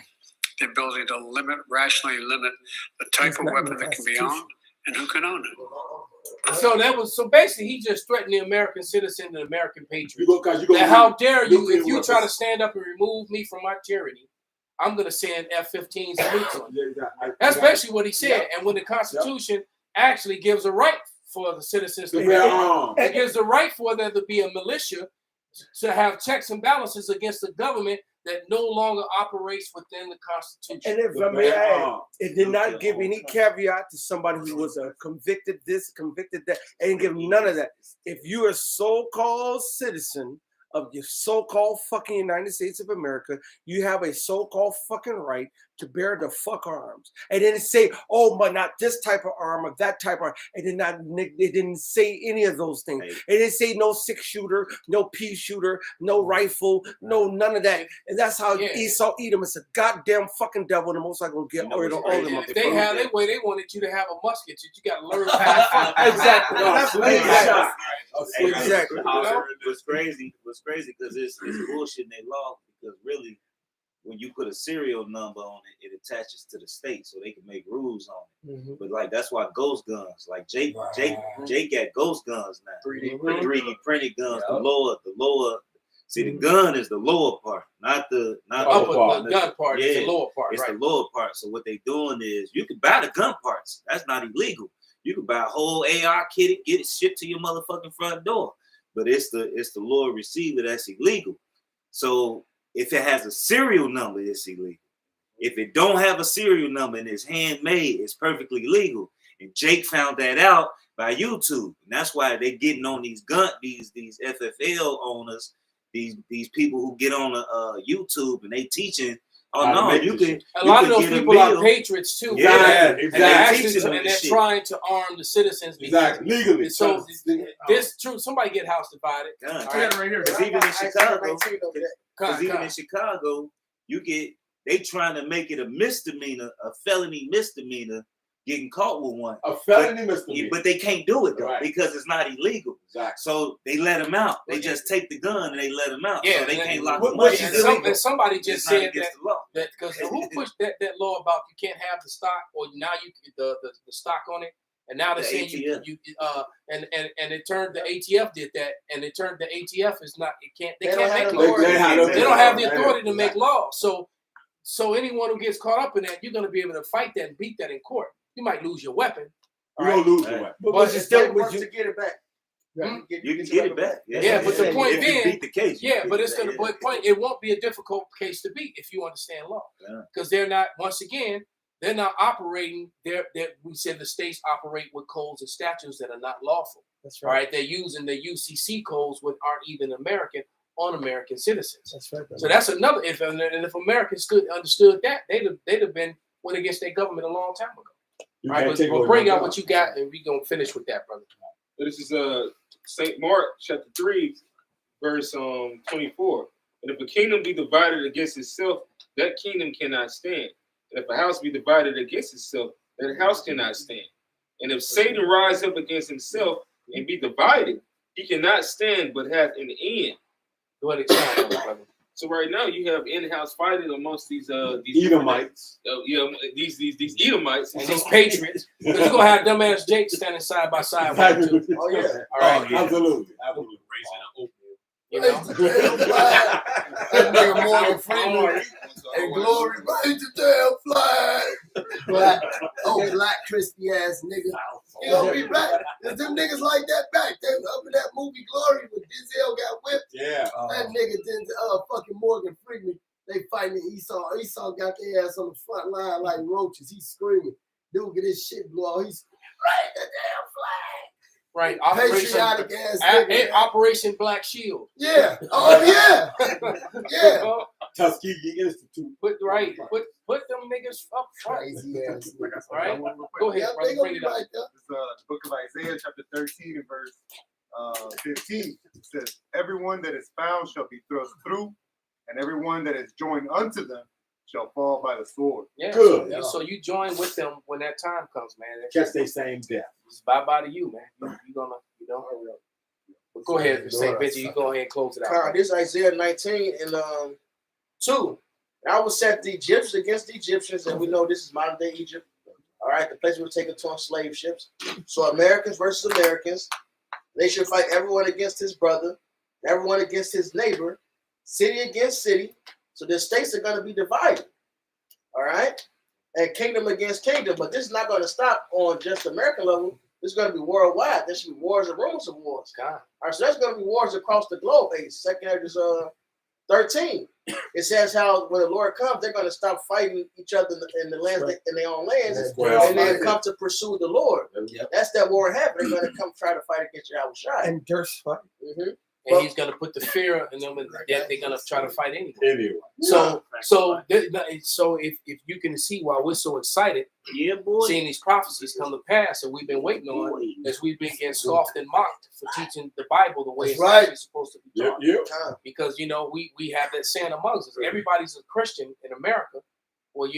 the ability to rationally limit the type of weapon that can be owned and who can own it. So basically he just threatened the American citizen and the American patriot. How dare you, if you try to stand up and remove me from my tyranny, I'm going to send F-15s and nukes on you. That's basically what he said. Yep. And when the Constitution actually gives a right for the citizens to bear arms, it gives the right for there to be a militia to have checks and balances against the government that no longer operates within the Constitution. And if I may add, it did not give any caveat to somebody who was a convicted this, convicted that. It didn't give none of that. If you're a so-called citizen of the so-called fucking United States of America, you have a so-called fucking right to bear the fuck arms. And then say, oh, but not this type of arm or that type of arm. It didn't say any of those things. It didn't say no 6-shooter, no pea shooter, no rifle, no none of that. And that's how Esau Edom is a goddamn fucking devil, and the most I gonna get rid of all of them. They have their way. They wanted you to have a musket. You got to learn how to Exactly. What's crazy because it's bullshit in their law, because really when you put a serial number on it, it attaches to the state so they can make rules on it. Mm-hmm. But like that's why ghost guns, like Jake got ghost guns now. 3D printed guns, the lower. See, the gun is the lower part, not the upper part. The gun part is the lower part. It's the lower part. So what they doing is you can buy the gun parts. That's not illegal. You can buy a whole AR kit, get it shipped to your motherfucking front door. But it's the lower receiver that's illegal. So if it has a serial number, it's illegal. if it don't have a serial number and it's handmade, it's perfectly legal. And Jake found that out by YouTube, and that's why they're getting on these FFL owners, these people who get on YouTube and they teaching. Oh no, you can. A lot of those people are patriots too. Yeah, and they're trying to arm the citizens. Exactly, legally. So this true. Somebody get house divided. I Right. got it right here. Because even in Chicago, they trying to make it a misdemeanor, a felony misdemeanor, getting caught with one. A felony misdemeanor. But they can't do it though, Right. because it's not illegal. Exactly. So they let them out. They just take the gun and they let them out. Yeah, so they can't lock what- them what up. is And somebody just It's not said against the law. that because who pushed that law about you can't have the stock, or now you the stock on it, and now they're The saying ATF. you and it turned the ATF did that, and it turned the ATF is not they They can't don't make have laws. the They don't have the authority to make laws. So anyone who gets caught up in that, you're going to be able to fight that and beat that in court. You might lose your weapon. You don't lose the weapon. But it's still work to get it back. You can get it back. Yeah, but the point if you being, beat the case. you yeah, can but get it's it going to back. point. It won't be a difficult case to beat if you understand law, because they're not. Once again, they're not operating. We said the states operate with codes and statutes that are not lawful. That's All right, they're using the UCC codes, which aren't even American on American citizens. That's right. So that's another. If Americans understood that, they'd have been went against their government a long time ago. You All right, can't take but away bring my out job. what you got, and we're gonna finish with that, brother. This is St. Mark chapter 3, verse 24. And if a kingdom be divided against itself, that kingdom cannot stand. And if a house be divided against itself, that house cannot stand. And if Satan rise up against himself and be divided, he cannot stand, but hath an end. Go ahead and explain, brother. So right now you have in-house fighting amongst these Edomites. These Edomites And these patriots. Because you're gonna have dumbass Jake standing side by side with you too. Oh yeah. All right. Absolutely. You know? That nigga Morgan Freeman and Glory raise the damn flag. Black, black crispy ass nigga. You gonna be black? There's them niggas like that back. They up in that movie Glory when Denzel got whipped. Yeah. That nigga fucking Morgan Freeman. They fighting Esau. Esau got their ass on the front line like roaches. He's screaming. Dude, get his shit blow. He's right the damn flag. Right. Patriotic ass nigga. Operation Black Shield. Yeah. Oh yeah. Yeah. Tuskegee Institute. Put them niggas up front. Crazy ass niggas. All right. Go ahead, Yeah, brother. they gonna Bring be it up. right there. It's the book of Isaiah, chapter 13, and verse 15. It says, everyone that is found shall be thrust through, and everyone that is joined unto them shall fall by the sword. Yeah. Good. So you join with them when that time comes, man. Catch they same death. It's bye to you, man. You gonna, But go ahead, St. Benji. You go ahead and close it out. This is Isaiah 19 and 2. I will set the Egyptians against the Egyptians, and we know this is modern day Egypt. All right, the place we were taken to on slave ships. So Americans versus Americans. They should fight everyone against his brother, everyone against his neighbor, city against city. So the states are going to be divided. All right, and kingdom against kingdom. But this is not going to stop on just American level. This is going to be worldwide. There should be wars and rumors of wars. God. All right, so there's going to be wars across the globe. Second Ezra's 13. It says how when the Lord comes, they're going to stop fighting each other in the lands, in their own lands, and then come to pursue the Lord. Yep. That's that war happening. They're going to come try to fight against Yahushua. And Durst fight. And he's gonna put the fear in them, and that they're gonna try to fight anyway. Anyway. So if you can see why we're so excited, seeing these prophecies come to pass, and we've been waiting on, as we've been getting scoffed and mocked for teaching the Bible the way it's actually supposed to be taught. Because we have that saying amongst us. Everybody's a Christian in America. Well,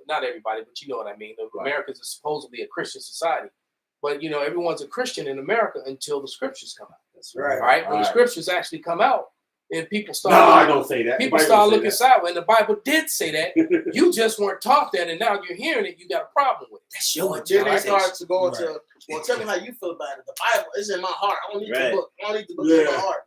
not everybody, but you know what I mean. America's supposedly a Christian society, but everyone's a Christian in America until the scriptures come out. That's right. All right. When the scriptures actually come out, and people start. No, I don't say that. People start looking sideways. And the Bible did say that. You just weren't taught that, and now you're hearing it. You got a problem with it. That's your Then they start to go into, well, tell me how you feel about it. The Bible is in my heart. I don't need the book. I don't need the book in my heart.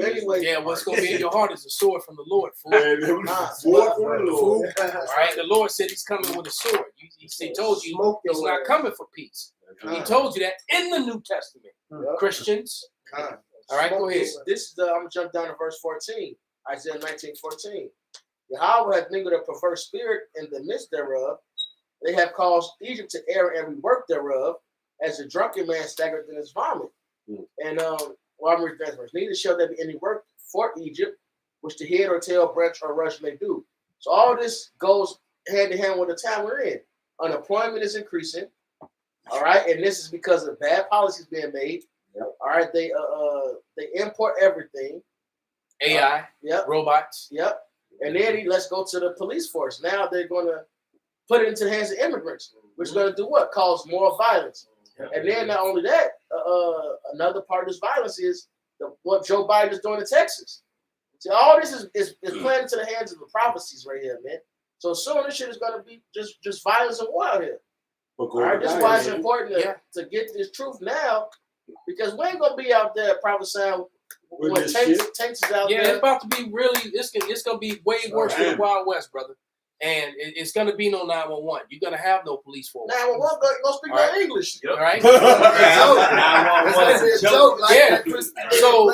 Anyway, yeah, what's going to be in your heart is a sword from the Lord. Fool. Sword from the Lord. All right. The Lord said He's coming with a sword. He told you He's not coming for peace. He told you that in the New Testament. Christians. All right, go ahead. This is I'm gonna jump down to verse 14, Isaiah 19:14. Yahweh hath mingled a perverse spirit in the midst thereof. They have caused Egypt to err in every work thereof, as a drunken man staggereth in his vomit. And well, I'm reading that verse. Neither shall there be any work for Egypt, which the head or tail, branch or rush may do. So all this goes hand in hand with the time we're in. Unemployment is increasing. All right, and this is because of bad policies being made. Yep. All right, they import everything. AI, yep. Robots. Yep. And then let's go to the police force. Now they're going to put it into the hands of immigrants, which is going to do what? Cause more violence. And then not only that, another part of this violence is what Joe Biden is doing in Texas. See, all this is playing into the hands of the prophecies right here, man. So soon this shit is going to be just violence and war out here. All right, this is why it's important to get this truth now, because we ain't going to be out there prophesying when tanks is out there. Yeah, it's about to be really, it's going to be way worse than the Wild West, brother. And it's going to be no 911. You're going to have no police force. 911 going to speak no English. All right? It's a joke. Yeah. So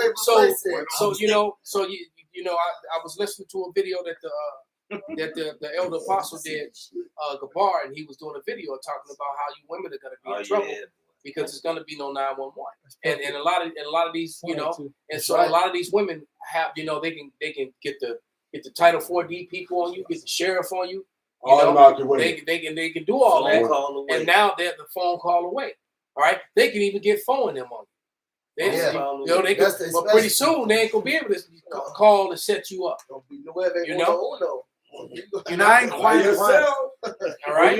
you know, I was listening to a video that the elder apostle did, Gabar, and he was doing a video talking about how you women are going to be in trouble because it's going to be no 911. And a lot of these, you know, and so a lot of these women have, you know, they can get the Title 4D people on you, get the sheriff on you. They can do all that, and now they're the phone call away. All right, they can even get phone them on you. But pretty soon they ain't gonna be able to call and set you up. You know, you're not quite all right.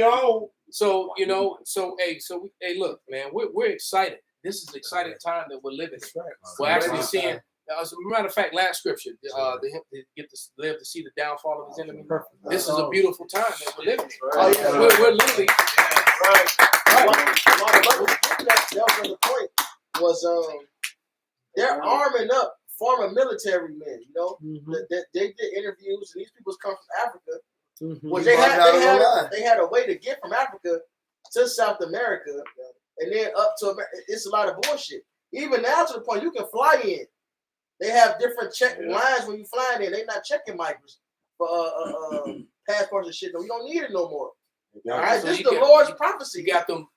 So look, man, we're excited. This is an exciting time that we're living in. We're actually seeing. As a matter of fact, last scripture, get to live to see the downfall of his enemy. This is a beautiful time that we're living in. We're literally That was the point. Was they're arming up former military men. You know, they did interviews, and these people come from Africa. Which they had a way to get from Africa to South America, and then up to America. It's a lot of bullshit. Even now, to the point you can fly in. They have different check lines when you fly in. They're not checking migrants for passports and shit. No, we don't need it no more. All right, so this is the Lord's prophecy. You got them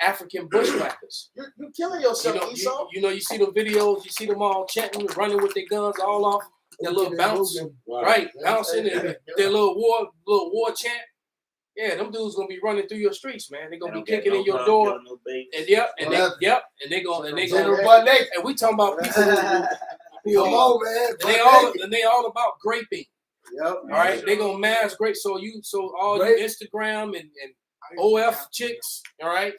African bushwhackers. You're killing yourself, Esau. You see the videos. You see them all chanting, running with their guns all off. Their little bounce, right? Bouncing their little war chant. Yeah, them dudes gonna be running through your streets, man. They gonna be kicking in your door, and they gonna and we talking about people. And they all about graping. Yep. All right, they gonna mass grape. So all you Instagram and OF chicks. All right.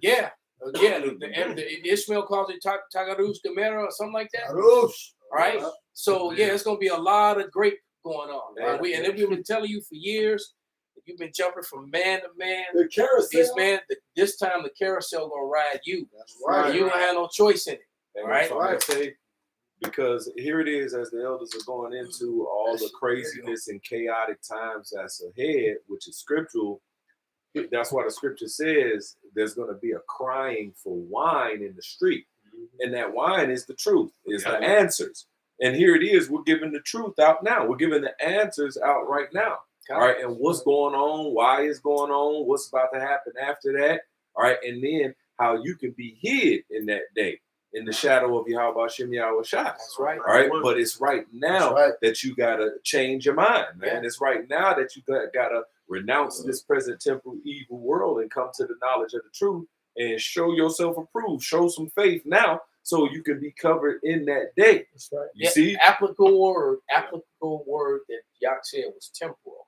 Yeah. The Ishmael calls it Tagarus Gamera or something like that. All right. So yeah, it's gonna be a lot of grape going on. Right? And we've been telling you for years. You've been jumping from man to man. The carousel. This time the carousel gonna ride you. That's right. You don't have no choice in it. And all right. Right. Say, because here it is, as the elders are going into all the craziness and chaotic times that's ahead, which is scriptural. That's why the scripture says there's going to be a crying for wine in the street, and that wine is the truth, is the answers. And here it is, we're giving the truth out now. We're giving the answers out right now. All right, and what's going on, why it's going on, what's about to happen after that, all right, and then how you can be hid in that day, in the shadow of Yahweh Shem Yahweh Shai. That's right. All right, but it's right now that you got to change your mind, man. It's right now that you got to renounce this present temporal evil world and come to the knowledge of the truth and show yourself approved, show some faith now so you can be covered in that day. That's right. You see? Applicable word that Yak said was temporal.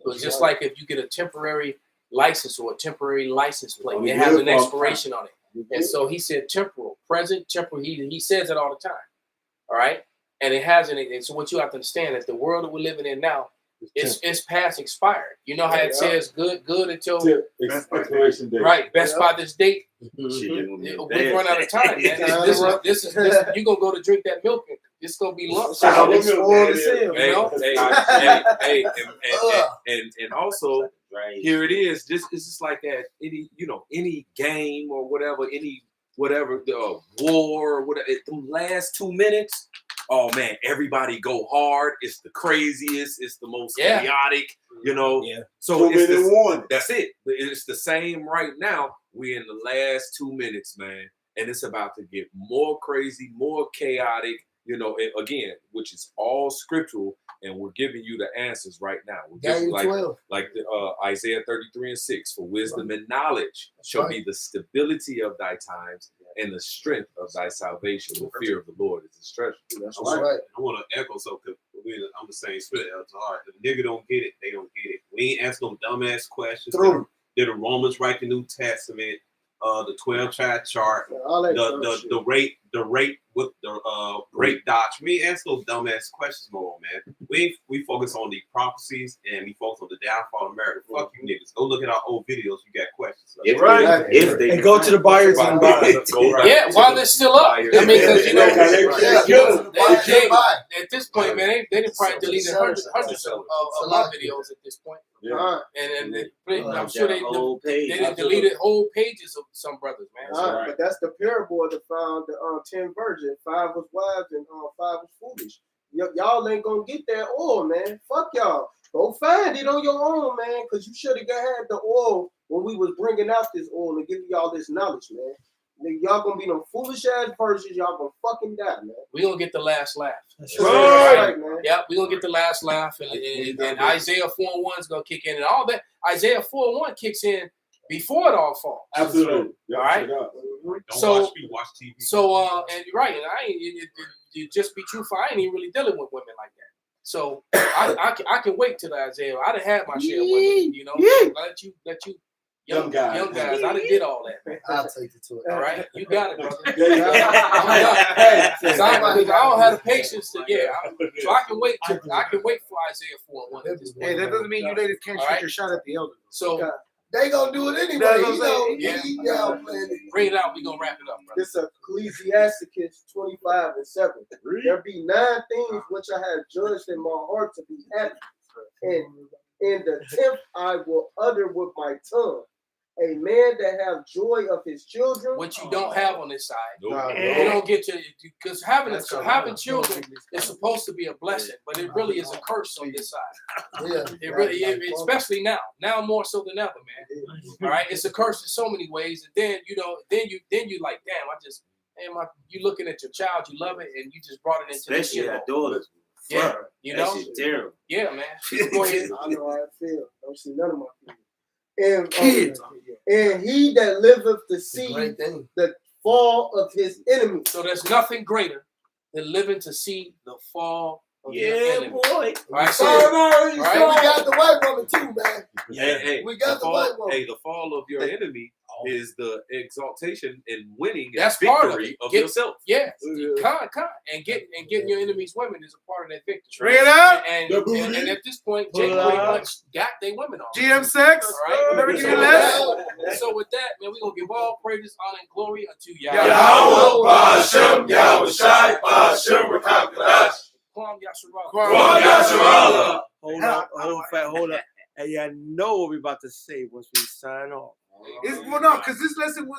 So it's just like if you get a temporary license or a temporary license plate, it has an expiration on it. And so he said temporal, present, temporal. He says it all the time. All right. And it has and so what you have to understand is the world that we're living in now, it's past expired. You know how it says good until expiration date. Right. Best by this date. We run out of time. This is you're gonna go to drink that milk. It's gonna be lumps. And also here it is. This is just like that. Any game or whatever, the war or whatever. The last 2 minutes oh man, everybody go hard. It's the craziest. It's the most chaotic. You know. Yeah. So Two minute warning. that's it. It's the same right now. We're in the last 2 minutes, man, and it's about to get more crazy, more chaotic. You know, again, which is all scriptural, and we're giving you the answers right now. We're giving, like the, Isaiah 33:6, for wisdom and knowledge shall be the stability of thy times and the strength of thy salvation. The fear of the Lord is his treasure. That's right. I want to echo something. I'm the same spirit. It's hard. If the nigga don't get it, they don't get it. We ain't ask no dumbass questions. Did the Romans write the New Testament? The 12 tribe chart, the rate with the rate doctrine. We ain't ask those dumbass questions more, man. We focus on the prophecies and we focus on the downfall of America. Fuck you niggas. Go look at our old videos. You got questions. And go to the buyers and buy. Yeah, while they're still up. I mean, because you know, at this point, man, they done probably deleted hundreds of my videos at this point. Yeah. And I'm sure they done deleted whole pages of some brothers, man. But that's the parable of the 10 virgins. 5 was wise and 5 was foolish. Y'all ain't gonna get that oil, man. Fuck y'all. Go find it on your own, man, because you should have had the oil when we was bringing out this oil and giving y'all this knowledge, man. Y'all gonna be them foolish ass virgins. Y'all gonna fucking die, man. We gonna get the last laugh. That's right, man. Yeah, we gonna get the last laugh, and Isaiah 4:1 is gonna kick in, and all that. Isaiah 4:1 kicks in before it all falls. Absolutely. All right. Don't watch TV. So, and you're right, and I ain't. You just be truthful. I ain't even really dealing with women like that. So I can wait till Isaiah. I done had my share of women, you know. Let you. Young guys. I done did all that, man. I'll take it to it. All right, you got it, brother. Because I don't have the patience to so I can wait for Isaiah 4:1. Hey, that doesn't mean you ladies can't shoot your shot at the elder. So they gonna do it anyway. You know, bring it out. We gonna wrap it up, brother. This Ecclesiasticus 25:7. There be 9 things which I have judged in my heart to be happy, and in the 10th I will utter with my tongue. A man that have joy of his children, which you don't have on this side. Nope. You don't get to, because having children is supposed to be a blessing, but it really is a curse on this side. Yeah, it really, especially now more so than ever, man. All right, it's a curse in so many ways, and then you like, damn, you looking at your child, you love it, and you just brought it into this. Especially our daughters. Yeah, you know, that shit's terrible. Yeah, man. Go ahead. I know how I feel. Don't see none of my kids. And he that liveth to see the fall of his enemy. So there's nothing greater than living to see the fall of your enemy. Boy. All right, so, we got the white woman too, man. Hey, we got the white woman. Hey, the fall of your enemy is the exaltation and winning. That's victory of yourself. Yeah, and getting your enemy's women is a part of that victory. Bring it up. And at this point, Jake pretty much got their women on. GM sex. All right. Never give you less. So with that, man, we're gonna give all praises, honor, and glory unto Yahweh, Ba'ashem, Yahweh Shai, Ba'ashem, Rakakadash. Kwam Yasharallah. Hold up. And y'all know what we're about to say once we sign off. Well, no, because this lesson was